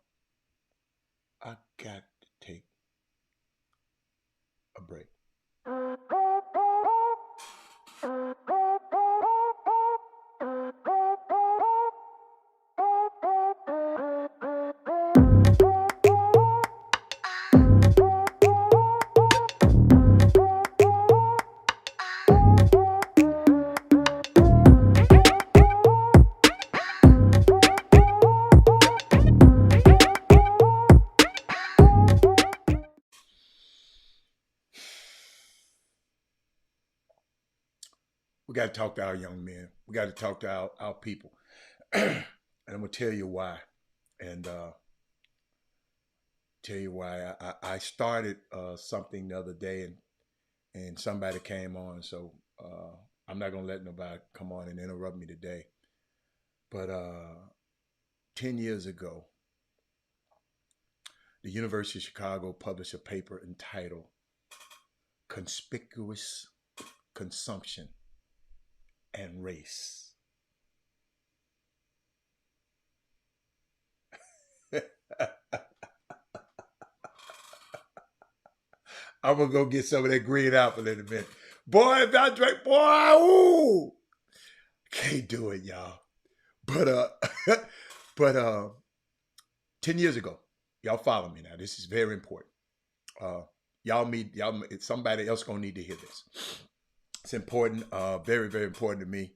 I got to take a break. We got to talk to our young men. We got to talk to our people. And I'm going to tell you why. And tell you why. I started something the other day and somebody came on. So I'm not going to let nobody come on and interrupt me today. But 10 years ago, the University of Chicago published a paper entitled Conspicuous Consumption and Race. I'm going to go get some of that green apple in a minute. Boy, if I drink, boy, ooh. Can't do it, y'all. But 10 years ago, y'all follow me now. This is very important. Y'all, somebody else going to need to hear this. It's important, very, very important to me.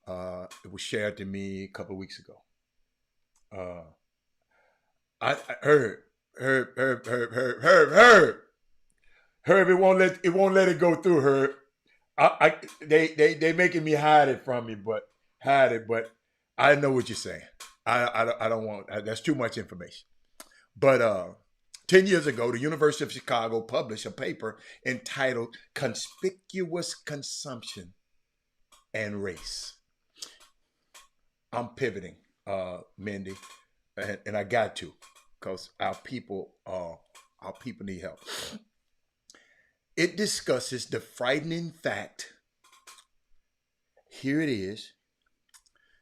It was shared to me a couple of weeks ago. I heard. Herb, it won't let it go through, Herb. They making me hide it from me, but I know what you're saying. I don't want, that's too much information. But 10 years ago, the University of Chicago published a paper entitled Conspicuous Consumption and Race. I'm pivoting, Mindy, and I got to, because our people need help. It discusses the frightening fact, here it is,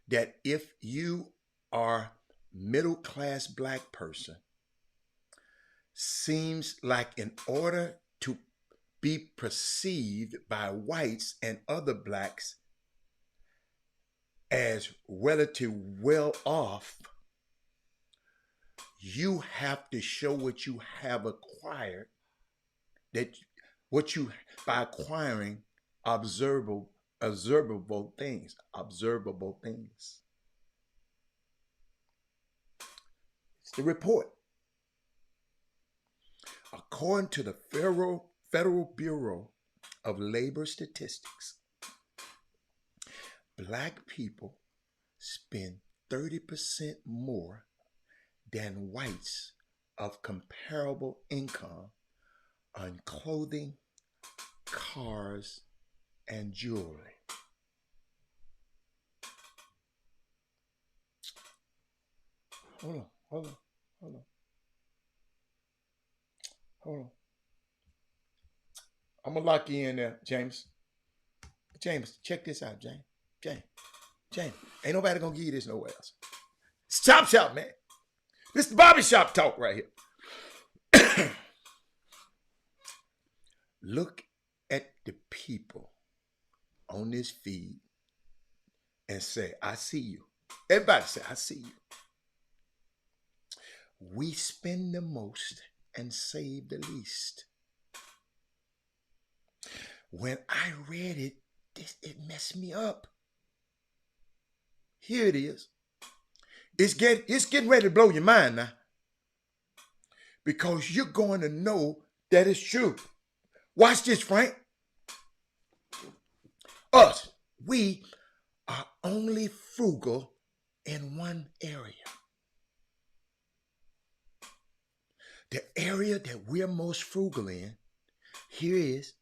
that if you are middle-class black person, seems like in order to be perceived by whites and other blacks as relatively well off, you have to show what you have acquired, that what you, by acquiring observable things. It's the report. According to the Federal Bureau of Labor Statistics, black people spend 30% more than whites of comparable income on clothing, cars, and jewelry. Hold on. I'm gonna lock you in there, James. James, check this out, James. Ain't nobody gonna give you this nowhere else. It's Chop Shop, man. This is the barbershop talk right here. Look at the people on this feed and say, I see you. Everybody say, I see you. We spend the most and save the least. When I read it, it messed me up. Here it is. It's getting ready to blow your mind now. Because you're going to know that it's true. Watch this, Frank. Us, we are only frugal in one area. The area that we're most frugal in, here it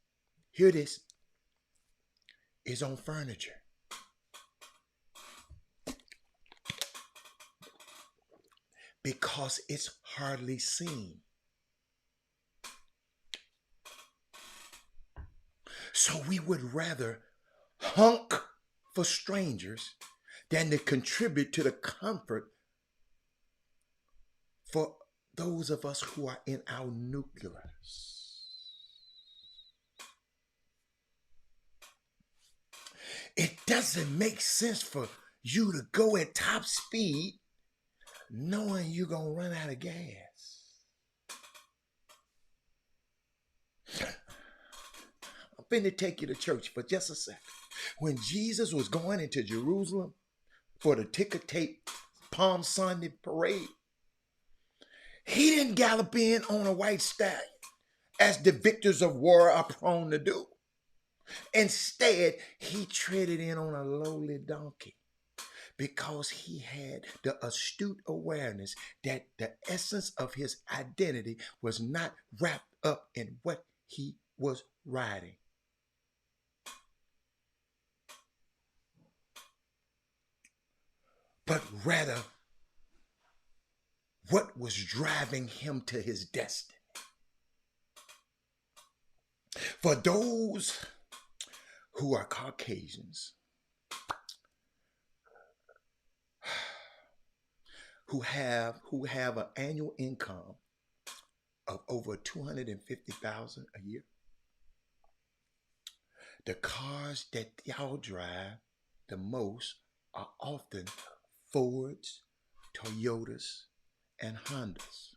is on furniture. Because it's hardly seen. So we would rather hunk for strangers than to contribute to the comfort for those of us who are in our nucleus. It doesn't make sense for you to go at top speed knowing you're going to run out of gas. I'm finna take you to church for just a second. When Jesus was going into Jerusalem for the ticker tape Palm Sunday parade, he didn't gallop in on a white stallion as the victors of war are prone to do. Instead, he treaded in on a lowly donkey because he had the astute awareness that the essence of his identity was not wrapped up in what he was riding. But rather, what was driving him to his destiny. For those who are Caucasians, who have an annual income of over $250,000 a year, the cars that y'all drive the most are often Fords, Toyotas, and Hondas.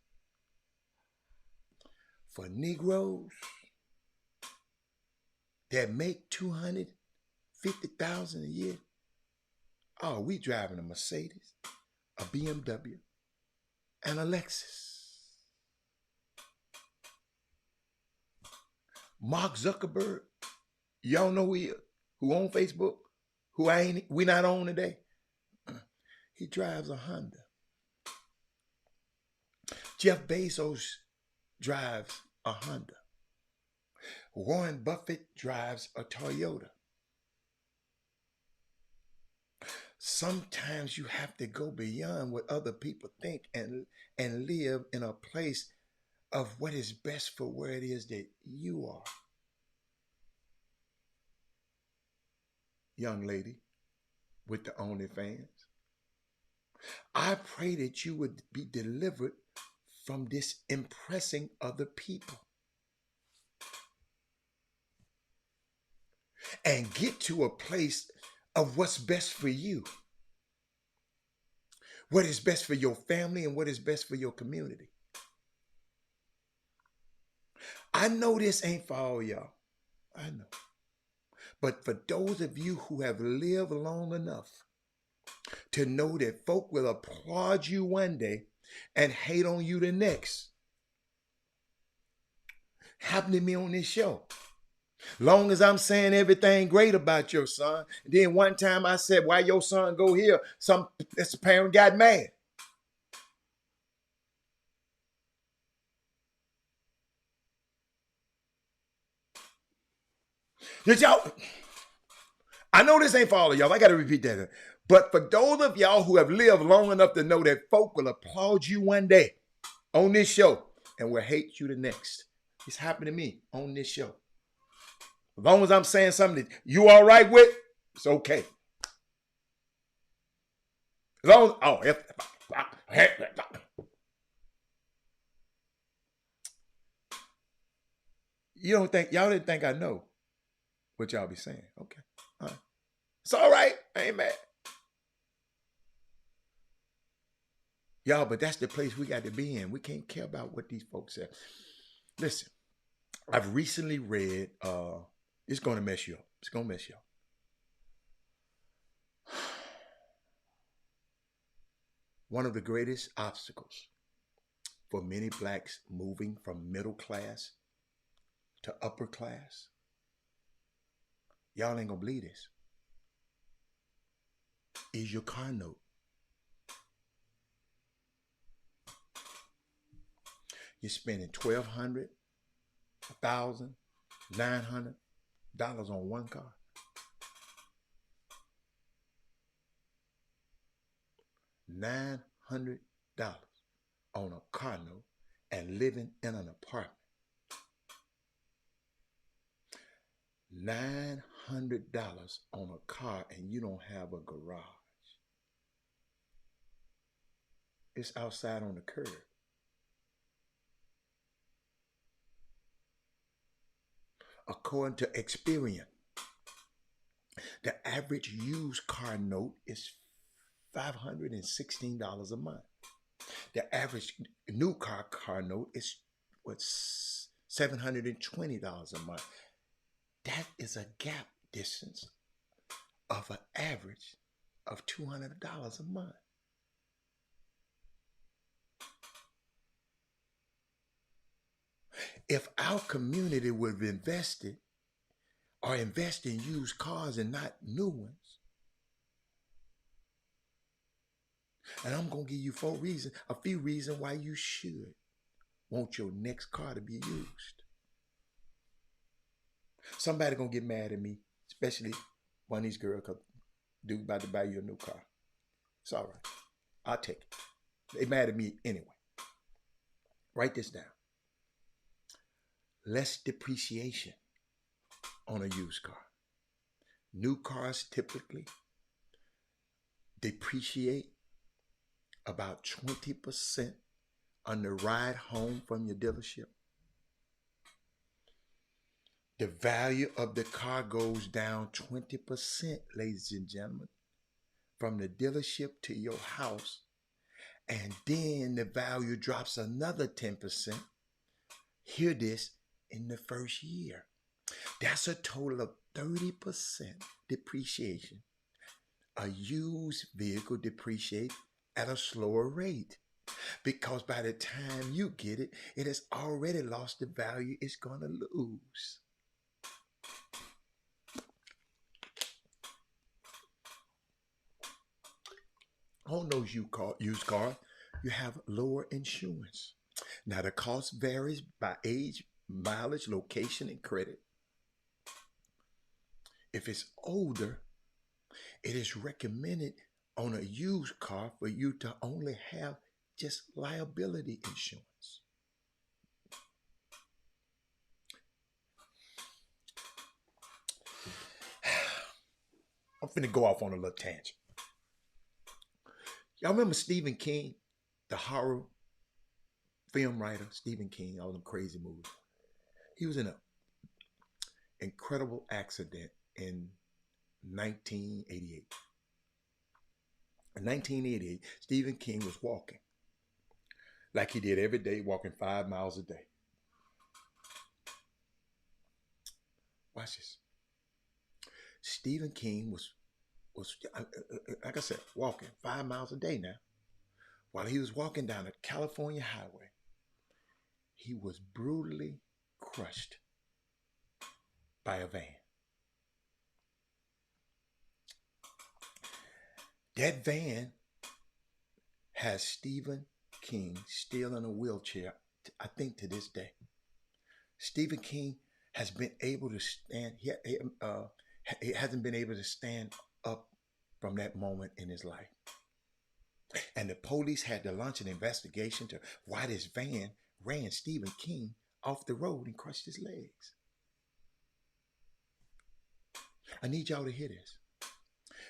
For Negroes that make $250,000 a year, oh, we driving a Mercedes, a BMW, and a Lexus. Mark Zuckerberg, y'all know who he is, who on Facebook, we not on today. He drives a Honda. Jeff Bezos drives a Honda. Warren Buffett drives a Toyota. Sometimes you have to go beyond what other people think and live in a place of what is best for where it is that you are. Young lady with the OnlyFans, I pray that you would be delivered from this impressing other people and get to a place of what's best for you, what is best for your family and what is best for your community. I know this ain't for all y'all. I know. But for those of you who have lived long enough to know that folk will applaud you one day and hate on you the next. Happened to me on this show. Long as I'm saying everything great about your son. And then one time I said, why your son go here? This parent got mad. Did y'all? I know this ain't for all of y'all. I got to repeat that. But for those of y'all who have lived long enough to know that folk will applaud you one day on this show and will hate you the next. It's happened to me on this show. As long as I'm saying something that you all right with, it's okay. As long as, y'all didn't think I know what y'all be saying. Okay. All right. It's all right. I ain't mad. Y'all, but that's the place we got to be in. We can't care about what these folks say. Listen, I've recently read, it's going to mess you up. It's going to mess you up. One of the greatest obstacles for many blacks moving from middle class to upper class, y'all ain't going to believe this, is your car note. You're spending $1,200, $1,000, $900 on one car. $900 on a car note and living in an apartment. $900 on a car and you don't have a garage. It's outside on the curb. According to Experian, the average used car note is $516 a month. The average new car note is $720 a month. That is a gap distance of an average of $200 a month. If our community would have invested or invest in used cars and not new ones, and I'm going to give you a few reasons why you should want your next car to be used. Somebody going to get mad at me, especially one of these girls, because dude about to buy you a new car. It's all right. I'll take it. They mad at me anyway. Write this down. Less depreciation on a used car. New cars typically depreciate about 20% on the ride home from your dealership. The value of the car goes down 20%, ladies and gentlemen, from the dealership to your house. And then the value drops another 10%. Hear this, in the first year. That's a total of 30% depreciation. A used vehicle depreciates at a slower rate because by the time you get it, it has already lost the value it's going to lose. On those used cars, you have lower insurance. Now, the cost varies by age, mileage, location, and credit. If it's older, it is recommended on a used car for you to only have just liability insurance. I'm finna go off on a little tangent. Y'all remember Stephen King, the horror film writer, Stephen King, all them crazy movies. He was in an incredible accident in 1988. In 1988, Stephen King was walking like he did every day, walking 5 miles a day. Watch this. Stephen King was like I said, walking 5 miles a day now. While he was walking down a California highway, he was brutally crushed by a van. That van has Stephen King still in a wheelchair, I think to this day. Stephen King has been able to stand. He hasn't been able to stand up from that moment in his life. And the police had to launch an investigation to why this van ran Stephen King off the road and crushed his legs. I need y'all to hear this.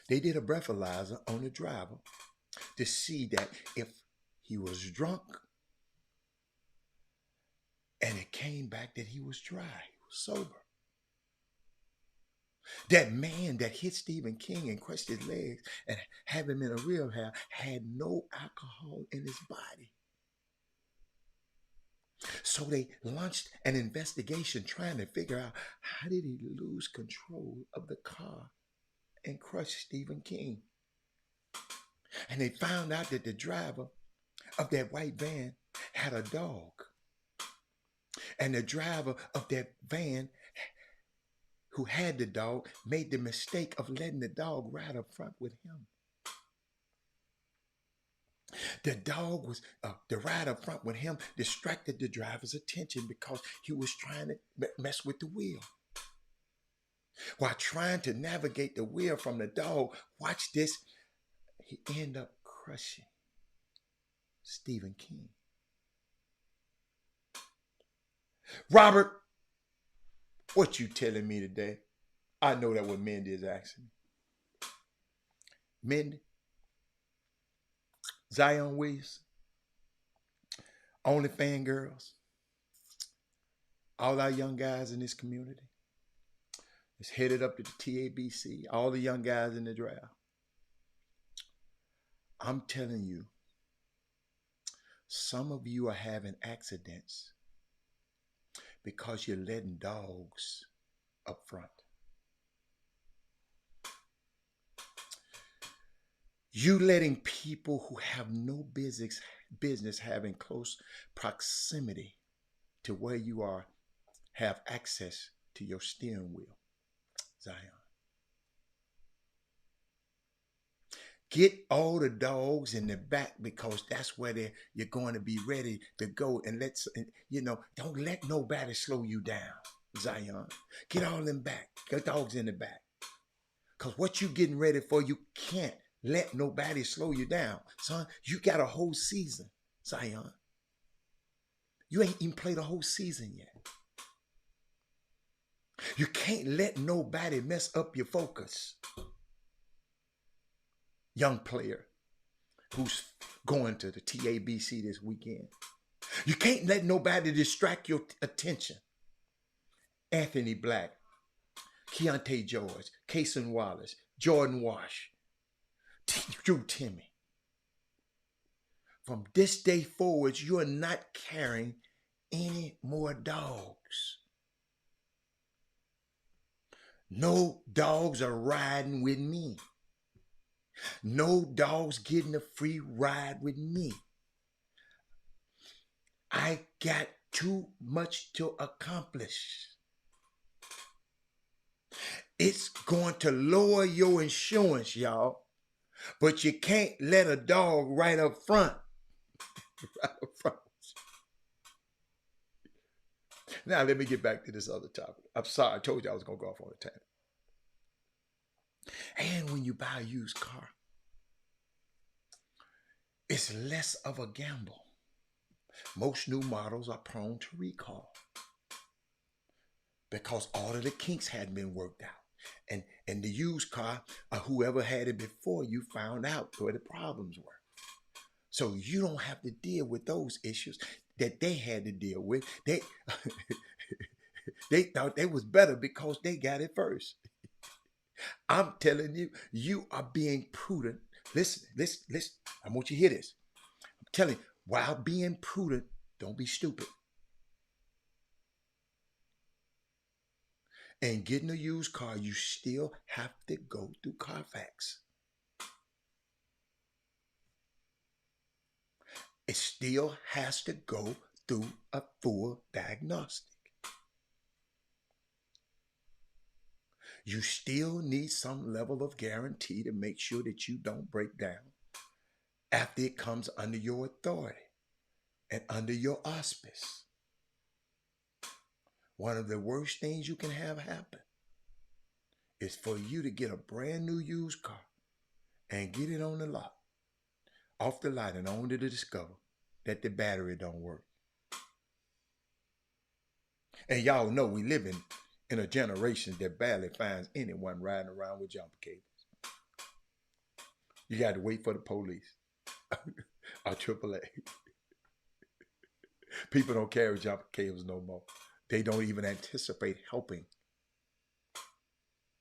They did a breathalyzer on the driver to see that if he was drunk, and it came back that he was dry, he was sober. That man that hit Stephen King and crushed his legs and had him in a rehab had no alcohol in his body. So they launched an investigation trying to figure out how did he lose control of the car and crush Stephen King. And they found out that the driver of that white van had a dog. And the driver of that van who had the dog made the mistake of letting the dog ride up front with him. The dog was, the ride up front with him distracted the driver's attention because he was trying to mess with the wheel. While trying to navigate the wheel from the dog, watch this, he ended up crushing Stephen King. Robert, what you telling me today? I know that what Mindy is asking me. Mindy, Zion Williams, OnlyFans girls, all our young guys in this community, is headed up to the TABC, all the young guys in the draft. I'm telling you, some of you are having accidents because you're letting dogs up front. You letting people who have no business having close proximity to where you are have access to your steering wheel, Zion. Get all the dogs in the back because that's where you're going to be ready to go. And don't let nobody slow you down, Zion. Get all them back. Get dogs in the back. Because what you getting ready for, you can't let nobody slow you down. Son, you got a whole season, Zion. You ain't even played a whole season yet. You can't let nobody mess up your focus. Young player who's going to the TABC this weekend. You can't let nobody distract your attention. Anthony Black, Keontae George, Kason Wallace, Jordan Wash, Drew Timmy. From this day forward, you are not carrying any more dogs. No dogs are riding with me. No dogs getting a free ride with me. I got too much to accomplish. It's going to lower your insurance, y'all. But you can't let a dog right up front. Right up front. Now, let me get back to this other topic. I'm sorry, I told you I was going to go off on a tangent. And when you buy a used car, it's less of a gamble. Most new models are prone to recall because all of the kinks hadn't been worked out. And the used car, whoever had it before you found out where the problems were. So you don't have to deal with those issues that they had to deal with. They thought they was better because they got it first. I'm telling you, you are being prudent. Listen. I want you to hear this. I'm telling you, while being prudent, don't be stupid. And getting a used car, you still have to go through Carfax. It still has to go through a full diagnostic. You still need some level of guarantee to make sure that you don't break down after it comes under your authority and under your auspice. One of the worst things you can have happen is for you to get a brand new used car and get it on the lot, off the lot, and only to discover that the battery don't work. And y'all know we live in a generation that barely finds anyone riding around with jumper cables. You got to wait for the police or AAA. People don't carry jumper cables no more. They don't even anticipate helping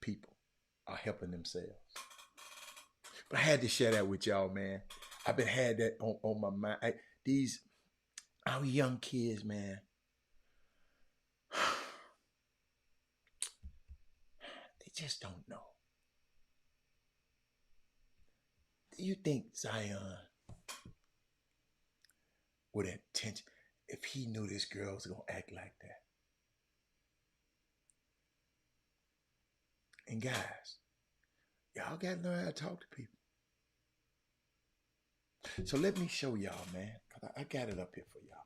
people or helping themselves. But I had to share that with y'all, man. I've been had that on my mind. Our young kids, man. They just don't know. Do you think Zion would intention, if he knew this girl was going to act like that? And guys, y'all got to learn how to talk to people. So let me show y'all, man, because I got it up here for y'all.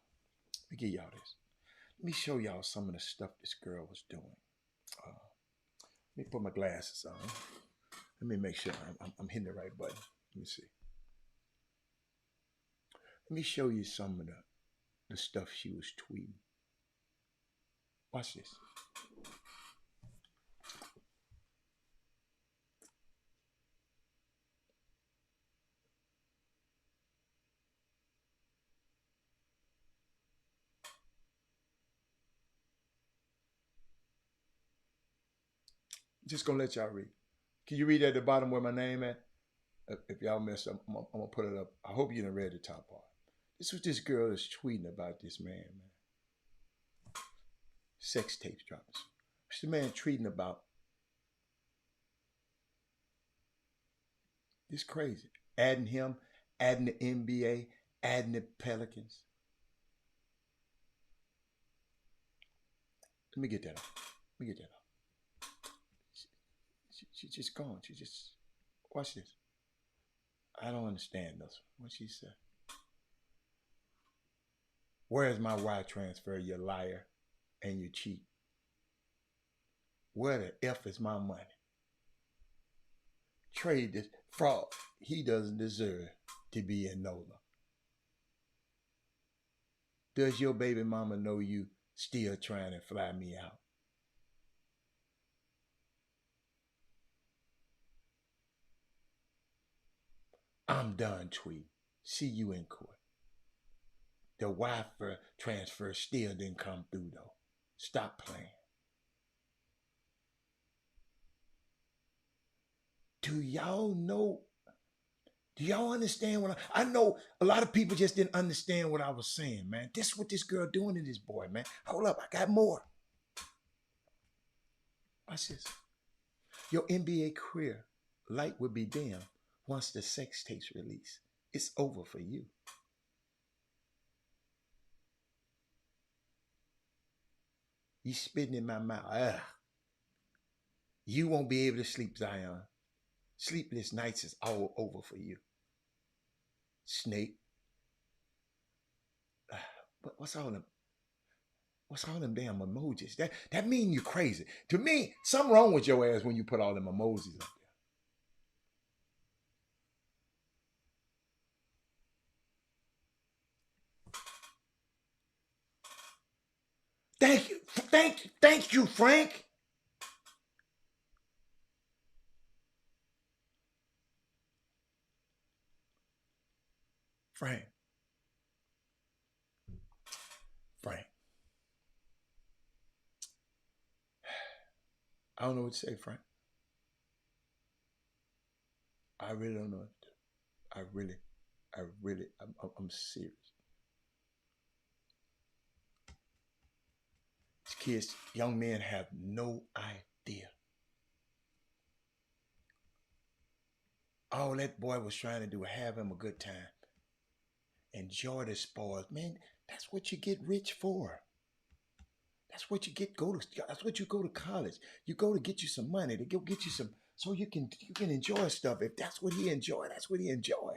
Let me give y'all this. Let me show y'all some of the stuff this girl was doing. Let me put my glasses on. Let me make sure I'm hitting the right button. Let me see. Let me show you some of the stuff she was tweeting. Watch this. Just gonna let y'all read. Can you read at the bottom where my name at? If y'all missed it, I'm gonna put it up. I hope you didn't read the top part. This was this girl that's tweeting about this man. Sex tapes dropping. It's the man tweeting about this crazy. Adding him, adding the NBA, adding the Pelicans. Let me get that off. She's just gone. She just, watch this. I don't understand this. What she said. Where's my wire transfer, you liar, and you cheat? Where the F is my money? Trade this fraud. He doesn't deserve to be in NOLA. Does your baby mama know you still trying to fly me out? I'm done tweeting. See you in court. The Wi-Fi transfer still didn't come through though. Stop playing. Do y'all know? Do y'all understand what I know a lot of people just didn't understand what I was saying, man. This is what this girl doing to this boy, man. Hold up, I got more. Watch this. Your NBA career light will be dim once the sex tapes release. It's over for you. You spitting in my mouth. Ugh. You won't be able to sleep, Zion. Sleepless nights is all over for you. Snake. But what's all them damn emojis? That mean you crazy. To me, something wrong with your ass when you put all them emojis up there. Thank you, Frank. Frank. I don't know what to say, Frank. I really don't know what to do. I'm serious. These kids, young men have no idea. All that boy was trying to do was have him a good time. Enjoy the spoils. Man, that's what you get rich for. That's what you that's what you go to college. You go to get you some money, to go get you some, so you can enjoy stuff. If that's what he enjoy, that's what he enjoy.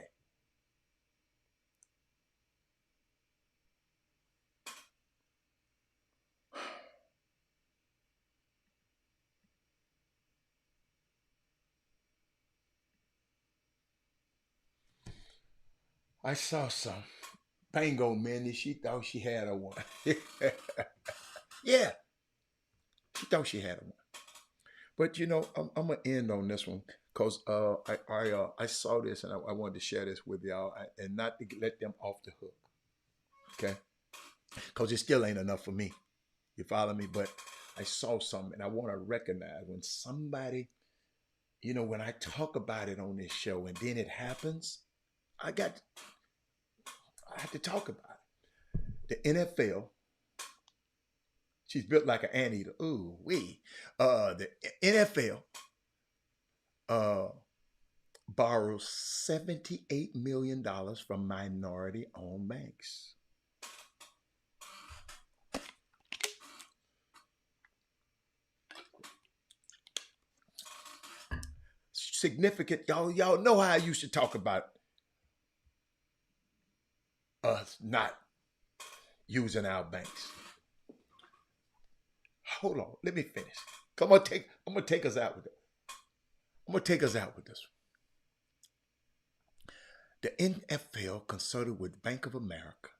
I saw some bingo man that she thought she had a one. Yeah, she thought she had a one. But you know, I'm gonna end on this one because I saw this and I wanted to share this with y'all and not to let them off the hook. Okay, because it still ain't enough for me. You follow me? But I saw something and I want to recognize when somebody, you know, when I talk about it on this show and then it happens, I have to talk about it. The NFL, she's built like an anteater. Ooh, wee. The NFL borrows $78 million from minority-owned banks. Significant. Y'all know how I used to talk about us not using our banks. Hold on, let me finish. I'm gonna take us out with it. I'm gonna take us out with this one. The NFL consulted with Bank of America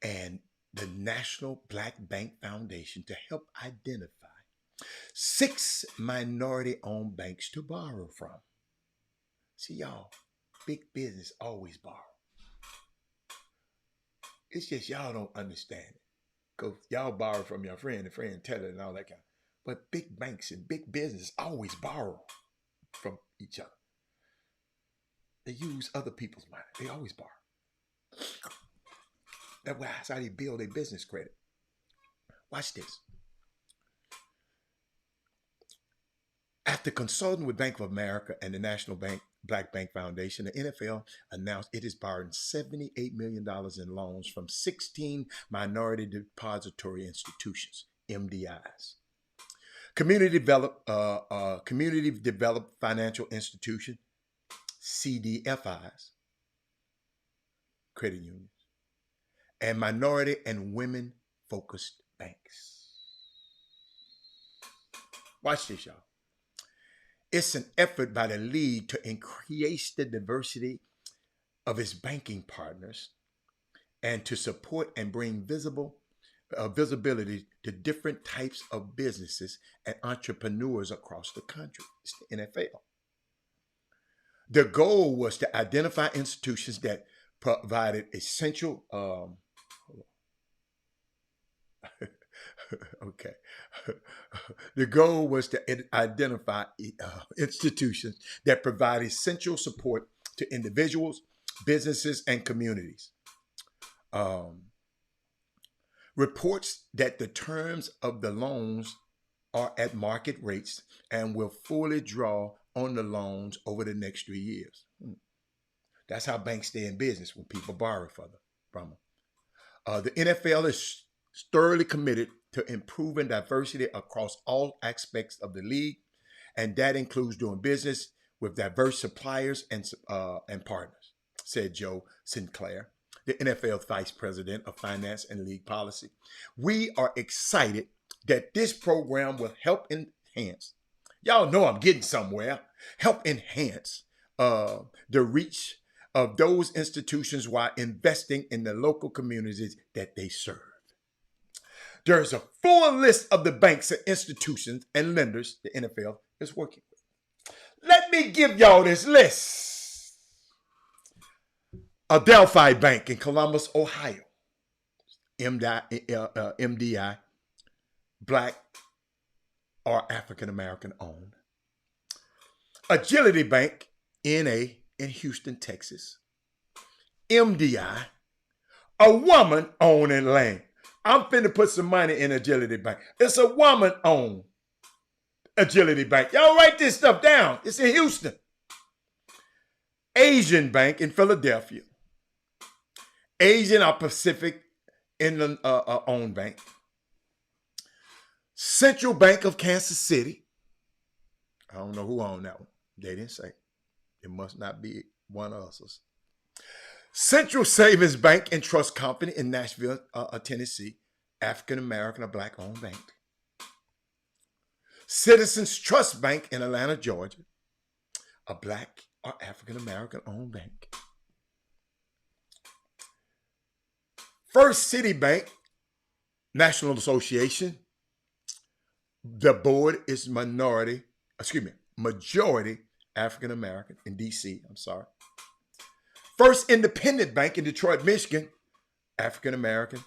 and the National Black Bank Foundation to help identify 6 minority-owned banks to borrow from. See, y'all, big business always borrow. It's just y'all don't understand it. Because y'all borrow from your friend, the friend tell it and all that kind of. But big banks and big business always borrow from each other. They use other people's money. They always borrow. That's how they build their business credit. Watch this. After consulting with Bank of America and the National Black Bank Foundation, the NFL announced it is borrowing $78 million in loans from 16 minority depository institutions, MDIs. Community developed financial institution, CDFIs, credit unions, and minority and women-focused banks. Watch this, y'all. It's an effort by the league to increase the diversity of its banking partners and to support and bring visibility to different types of businesses and entrepreneurs across the country. It's the NFL. The goal was to identify institutions that provided essential okay. The goal was to identify institutions that provide essential support to individuals, businesses, and communities. Reports that the terms of the loans are at market rates and will fully draw on the loans over the next 3 years. That's how banks stay in business when people borrow from them. The NFL is thoroughly committed to improving diversity across all aspects of the league, and that includes doing business with diverse suppliers and partners, said Joe Sinclair, the NFL Vice President of Finance and League Policy. We are excited that this program will help enhance, y'all know I'm getting somewhere, help enhance the reach of those institutions while investing in the local communities that they serve. There's a full list of the banks and institutions and lenders the NFL is working with. Let me give y'all this list. Adelphi Bank in Columbus, Ohio. MDI, Black or African American owned. Agility Bank, NA, in Houston, Texas. MDI, a woman owning land. I'm finna put some money in Agility Bank. It's a woman-owned Agility Bank. Y'all write this stuff down. It's in Houston. Asian Bank in Philadelphia. Asian or Pacific Inland owned bank. Central Bank of Kansas City. I don't know who owned that one. They didn't say. It must not be one of us. Central Savings Bank and Trust Company in Nashville, Tennessee, African American or Black owned bank. Citizens Trust Bank in Atlanta, Georgia, a Black or African American owned bank. First Citibank National Association, the board is majority African American in DC, I'm sorry. First Independent Bank in Detroit, Michigan, African American,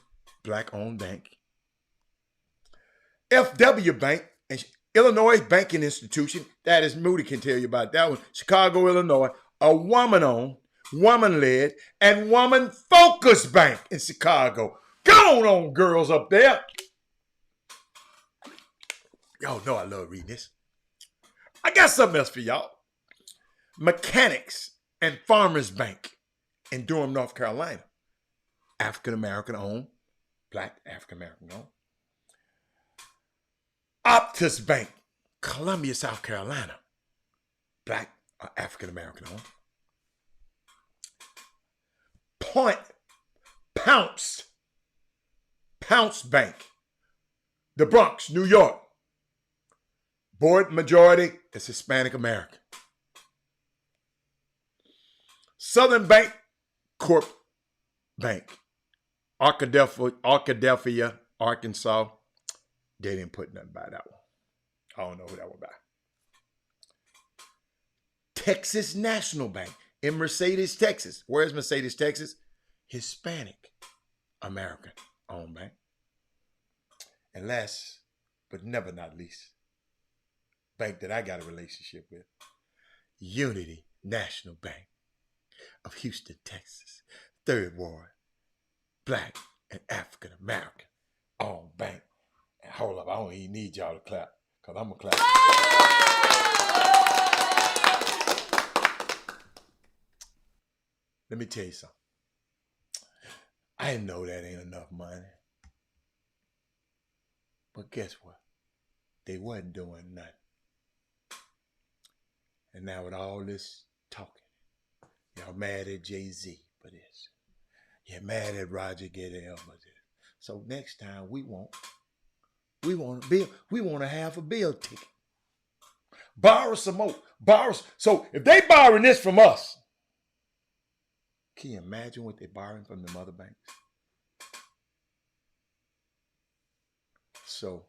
black owned bank. FW Bank, Illinois banking institution, that is Moody can tell you about that one. Chicago, Illinois, a woman owned, woman led, and woman focused bank in Chicago. Go on, girls up there. Y'all know I love reading this. I got something else for y'all. Mechanics and Farmers Bank in Durham, North Carolina. African American owned, black African American owned. Optus Bank, Columbia, South Carolina. Black African American owned. Pounce Bank, the Bronx, New York. Board majority is Hispanic American. Southern Bank Corp Bank, Arkadelphia, Arkansas. They didn't put nothing by that one. I don't know who that one by. Texas National Bank in Mercedes, Texas. Where's Mercedes, Texas? Hispanic American owned bank. And last, but never not least, bank that I got a relationship with, Unity National Bank of Houston, Texas. Third Ward, black and African American owned bank. And hold up, I don't even need y'all to clap, because I'm going to clap. Let me tell you something. I know that ain't enough money. But guess what? They wasn't doing nothing. And now with all this talking, y'all mad at Jay-Z for this. You're mad at Roger Goodell for this. So next time we want a half a bill ticket. Borrow some more. So if they borrowing this from us, can you imagine what they're borrowing from the mother banks? So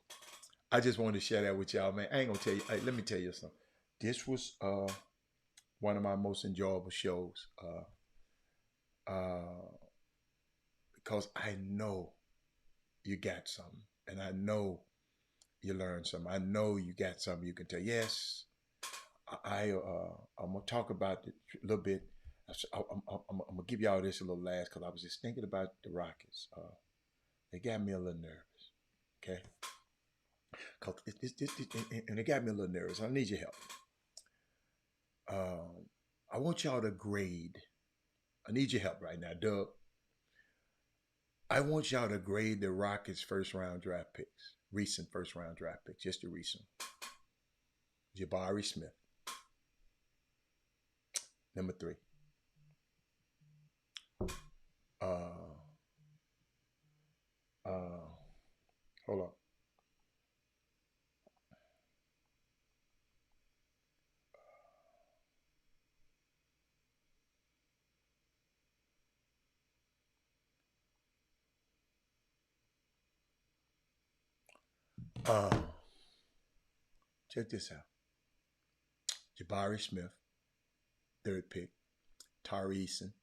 I just wanted to share that with y'all, man. I ain't gonna tell you. Hey, let me tell you something. This was one of my most enjoyable shows because I know you got something, and I know you learned something. I know you got something you can tell. Yes, I'm gonna talk about it a little bit. I'm gonna give y'all this a little last because I was just thinking about the Rockets. They got me a little nervous, okay? And it got me a little nervous. I need your help. I want y'all to grade. I need your help right now, Doug. I want y'all to grade the Rockets' first round draft picks, recent first round draft picks, just the recent. Jabari Smith, number 3. Hold on. Check this out. Jabari Smith, 3rd pick. Tari Eason,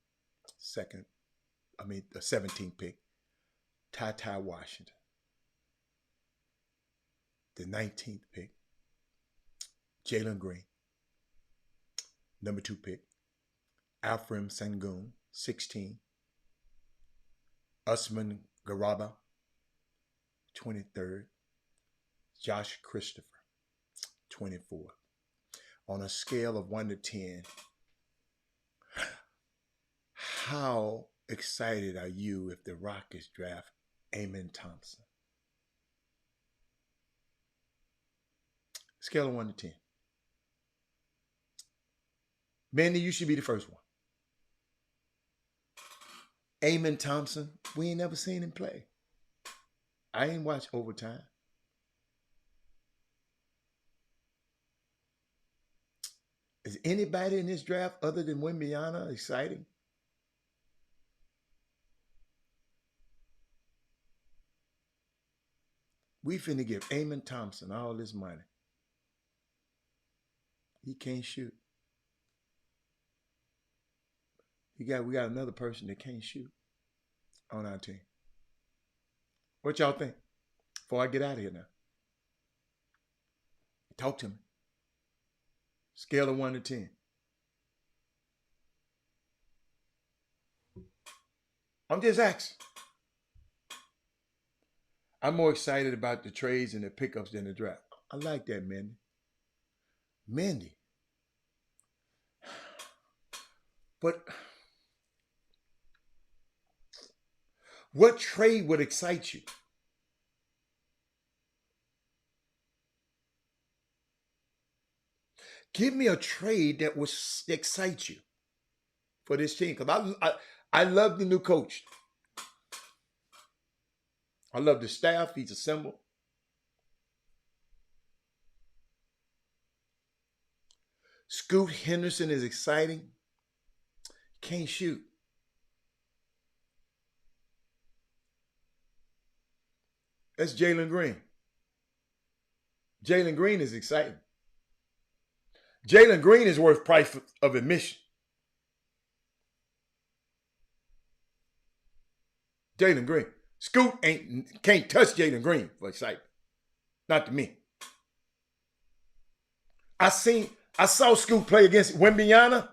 the 17th pick. Ty Washington, the 19th pick. Jalen Green, number 2 pick. Alfred Sengun, 16. Usman Garaba, 23rd. Josh Christopher, 24th. On a scale of 1 to 10, how excited are you if the Rockets draft Amen Thompson? Scale of 1 to 10. Mandy, you should be the first one. Amen Thompson, we ain't never seen him play. I ain't watched overtime. Is anybody in this draft other than Wembyana exciting? We finna give Amon Thompson all this money. He can't shoot. We got another person that can't shoot on our team. What y'all think? Before I get out of here now. Talk to me. Scale of 1 to 10. I'm just asking. I'm more excited about the trades and the pickups than the draft. I like that, Mindy. Mindy. But what trade would excite you? Give me a trade that would excite you for this team. Because I love the new coach. I love the staff he's assembled. Scoot Henderson is exciting. Can't shoot. That's Jalen Green. Jalen Green is exciting. Jalen Green is worth price of admission. Jalen Green. Scoot can't touch Jalen Green for excitement. Not to me. I saw Scoot play against Wimbiana.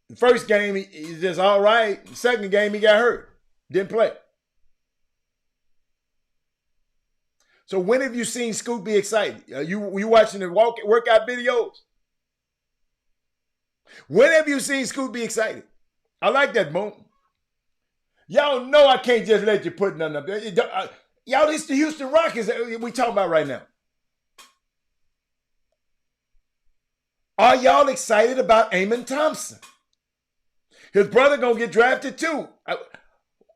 The first game, he's just all right. The second game, he got hurt. Didn't play. So when have you seen Scoot be excited? You watching the workout videos? When have you seen Scoot be excited? I like that, Boom. Y'all know I can't just let you put nothing up there. Y'all, this the Houston Rockets we talking about right now. Are y'all excited about Amon Thompson? His brother gonna get drafted too.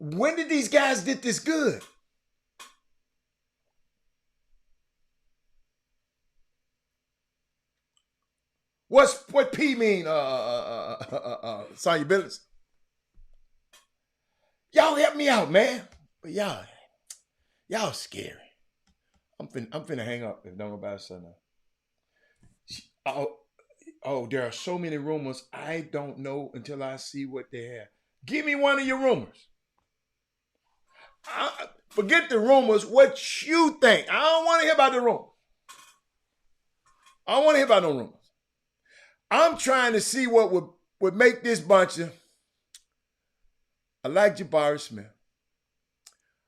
When did these guys get this good? What P mean? Solubility. Y'all help me out, man. But y'all scary. I'm finna hang up if nobody said nothing. Oh, there are so many rumors. I don't know until I see what they have. Give me one of your rumors. Forget the rumors. What you think? I don't want to hear about the rumors. I don't want to hear about no rumors. I'm trying to see what would make this bunch of. I like Jabari Smith.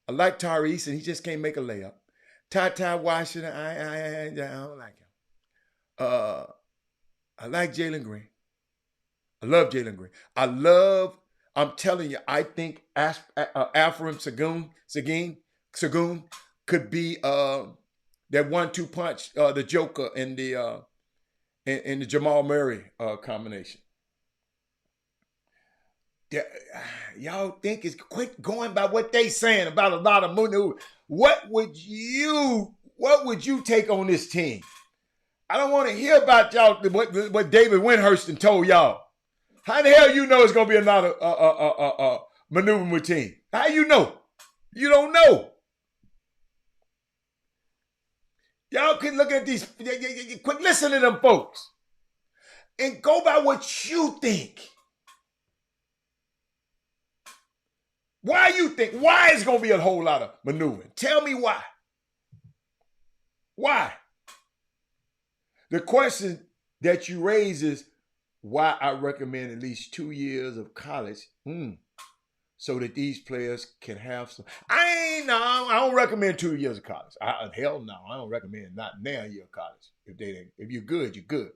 I like Tyrese, and he just can't make a layup. Ty Washington, I don't like him. I like Jalen Green. I love Jalen Green. I'm telling you, I think Afram Sagoon could be that 1-2 punch, the Joker in the Jamal Murray combination. Y'all think it's quit going by what they saying about a lot of money. What would you take on this team? I don't want to hear about y'all what David Windhurst told y'all. How the hell you know it's gonna be another maneuverable team? How you know? You don't know. Y'all can look at these. Quit listening to them folks, and go by what you think. Why you think? Why is gonna be a whole lot of maneuvering? Tell me why. Why? The question that you raise is why I recommend at least 2 years of college so that these players can have some. I don't recommend 2 years of college. Hell no, I don't recommend not now a year of college. If you're good, you're good.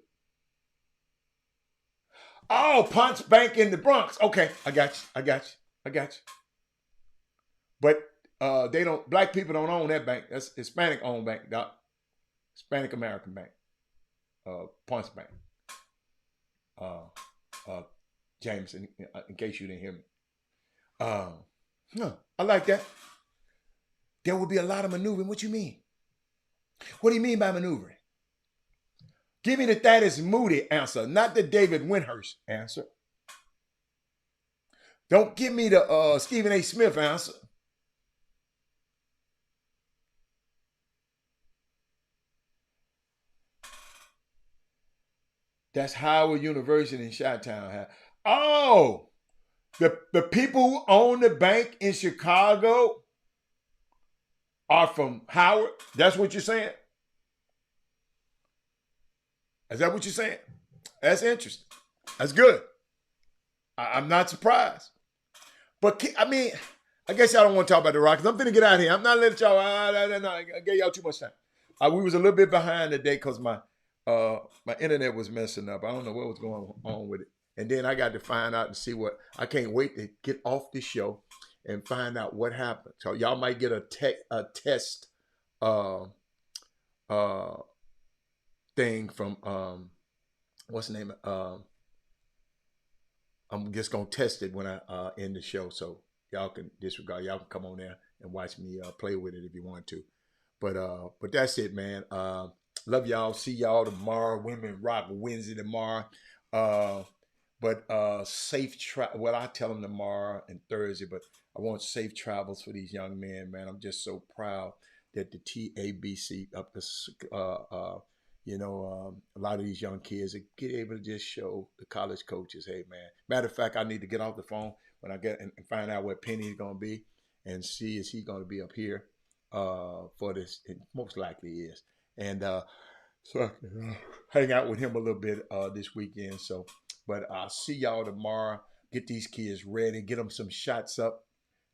Oh, Punch Bank in the Bronx. Okay, I got you. But black people don't own that bank. That's Hispanic owned bank, Doc. Hispanic American Bank. Punch Bank. James, in case you didn't hear me. I like that. There will be a lot of maneuvering. What you mean? What do you mean by maneuvering? Give me the Thaddeus Moody answer, not the David Windhurst answer. Don't give me the Stephen A. Smith answer. That's Howard University in Chi-Town. Oh, the people who own the bank in Chicago are from Howard? That's what you're saying? Is that what you're saying? That's interesting. That's good. I'm not surprised. But, I mean, I guess y'all don't want to talk about the Rockets. I'm finna get out of here. I'm not letting y'all, I gave y'all too much time. We was a little bit behind today because my internet was messing up. I don't know what was going on with it. And then I got to find out and see what, I can't wait to get off this show and find out what happened. So y'all might get a test thing from, what's the name? I'm just going to test it when I end the show. So y'all can disregard. Y'all can come on there and watch me play with it if you want to. But that's it, man. Love y'all. See y'all tomorrow. Women Rock Wednesday tomorrow. But safe travel. Well, I tell them tomorrow and Thursday, but I want safe travels for these young men, man. I'm just so proud that the TABC up the a lot of these young kids get able to just show the college coaches, hey, man. Matter of fact, I need to get off the phone when I get and find out where Penny's going to be and see is he going to be up here for this. It most likely is. And so I can hang out with him a little bit this weekend. So, but I'll see y'all tomorrow. Get these kids ready. Get them some shots up.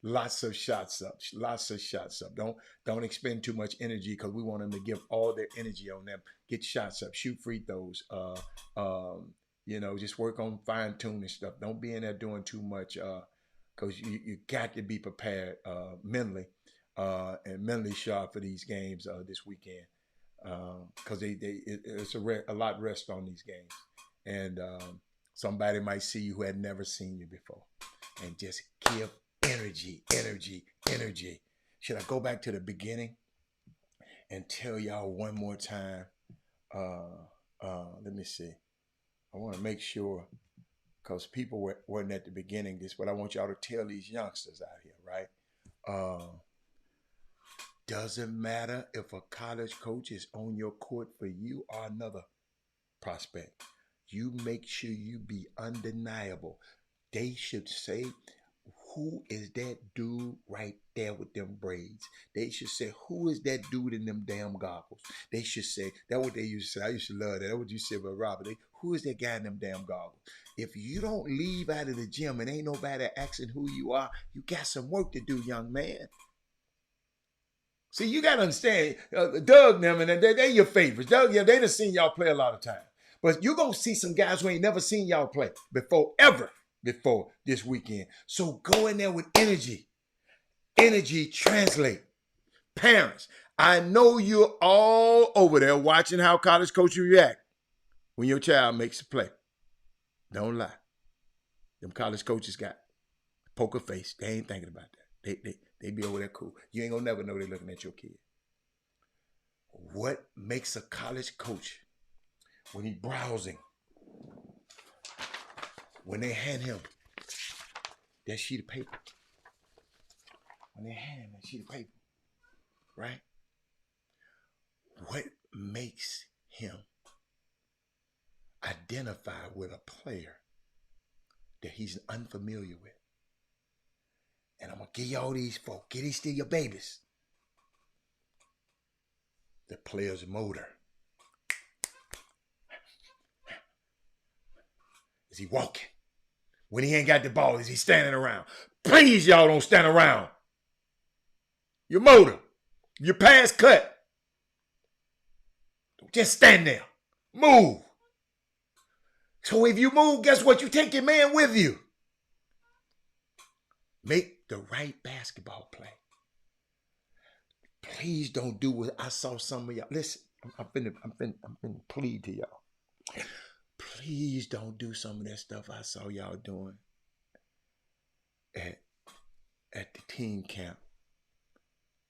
Lots of shots up. Lots of shots up. Don't expend too much energy because we want them to give all their energy on them. Get shots up. Shoot free throws. Just work on fine tuning stuff. Don't be in there doing too much because you got to be prepared mentally and mentally sharp for these games this weekend because it's a lot rest on these games. And somebody might see you who had never seen you before and just give energy. Should I go back to the beginning and tell y'all one more time? Let me see. I want to make sure because people weren't at the beginning this, but I want y'all to tell these youngsters out here, right? Doesn't matter if a college coach is on your court for you or another prospect. You make sure you be undeniable. They should say, who is that dude right there with them braids? They should say, who is that dude in them damn goggles? They should say, that's what they used to say. I used to love that. That's what you said about Robert. Who is that guy in them damn goggles? If you don't leave out of the gym and ain't nobody asking who you are, you got some work to do, young man. See, you got to understand, Doug, them, and they're your favorites. Doug, yeah, they done seen y'all play a lot of times. But you're going to see some guys who ain't never seen y'all play before this weekend. So go in there with energy. Energy translate. Parents, I know you're all over there watching how college coaches react when your child makes a play. Don't lie. Them college coaches got poker face. They ain't thinking about that. They be over there cool. You ain't gonna never know they looking at your kid. What makes a college coach when he browsing? When they hand him that sheet of paper. When they hand him that sheet of paper. Right? What makes him identify with a player that he's unfamiliar with? And I'm going to give y'all these folk. Get these still your babies. The player's motor. Is he walking? When he ain't got the ball, is he standing around? Please, y'all don't stand around. Your motor. Your pass cut. Don't just stand there. Move. So if you move, guess what? You take your man with you. Make the right basketball play. Please don't do what I saw some of y'all. Listen, I'm finna plead to y'all. Please don't do some of that stuff I saw y'all doing at the team camp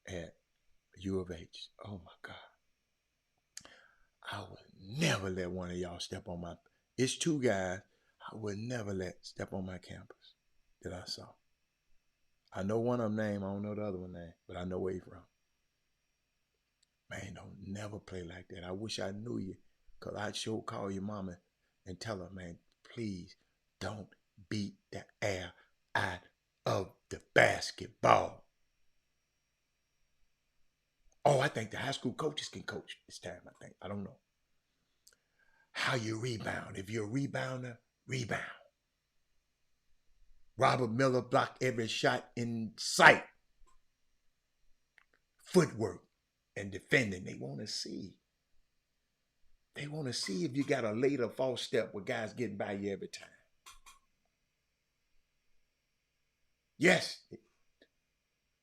at U of H. Oh my God. I would never let one of y'all step on my, it's two guys I would never let step on my campus that I saw. I know one of them name, I don't know the other one name, but I know where he from. Man, don't never play like that. I wish I knew you, because I'd sure call your mama and tell her, man, please don't beat the air out of the basketball. Oh, I think the high school coaches can coach this time, I think. I don't know. How you rebound. If you're a rebounder, rebound. Robert Miller blocked every shot in sight. Footwork and defending. They want to see. They want to see if you got a late or false step where guys getting by you every time. Yes. If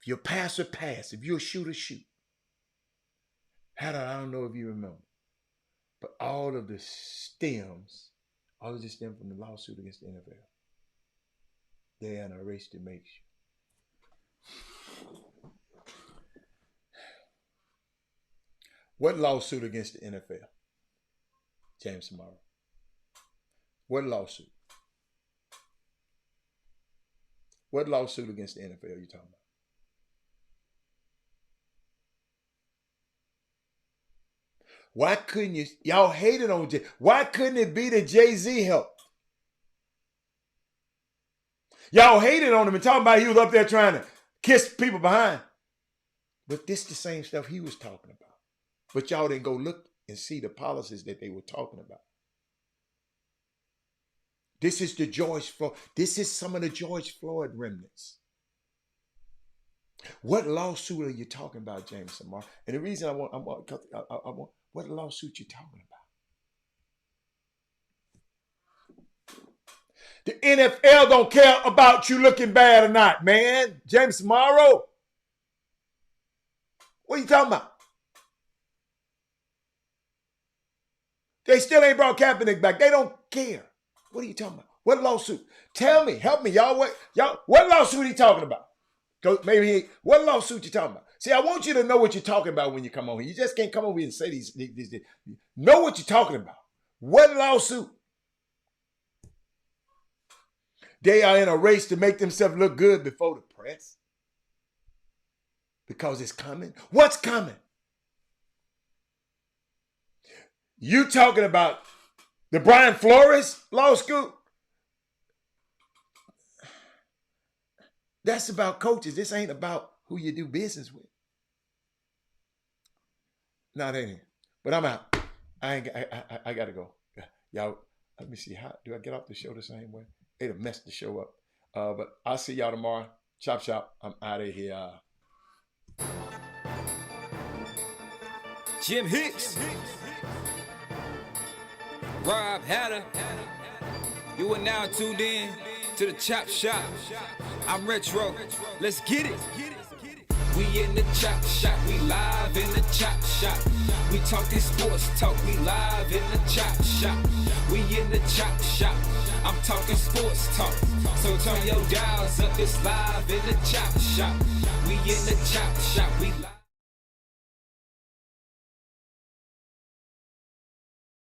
you're a passer, pass. If you're a shooter, shoot. I don't know if you remember. But all of this stems from the lawsuit against the NFL. They're in a race to make sure. What lawsuit against the NFL? James tomorrow. What lawsuit? What lawsuit against the NFL you talking about? Why couldn't y'all hated on Jay? Why couldn't it be that Jay-Z helped? Y'all hated on him and talking about he was up there trying to kiss people behind. But this the same stuff he was talking about. But y'all didn't go look and see the policies that they were talking about. This is the George Floyd. This is some of the George Floyd remnants. What lawsuit are you talking about, James Samar? And the reason I want what lawsuit you talking about? The NFL don't care about you looking bad or not, man. James Samaro. What are you talking about? They still ain't brought Kaepernick back. They don't care. What are you talking about? What lawsuit? Tell me, help me, y'all. What lawsuit are you talking about? What lawsuit you talking about? See, I want you to know what you're talking about when you come on here. You just can't come over here and say these. Know what you're talking about. What lawsuit? They are in a race to make themselves look good before the press. Because it's coming. What's coming? You talking about the Brian Flores law school? That's about coaches. This ain't about who you do business with. No, it ain't. But I'm out. I gotta go. Y'all, let me see. How do I get off the show the same way? It'll mess the show up. But I'll see y'all tomorrow. Chop Shop. I'm out of here. Jim Hicks. Rob Hatter. You are now tuned in to the Chop Shop. I'm Retro. Let's get it. We in the Chop Shop. We live in the Chop Shop. We talking sports talk. We live in the Chop Shop. We in the Chop Shop. I'm talking sports talk. So turn your dials up. It's live in the Chop Shop. We in the Chop Shop. We live.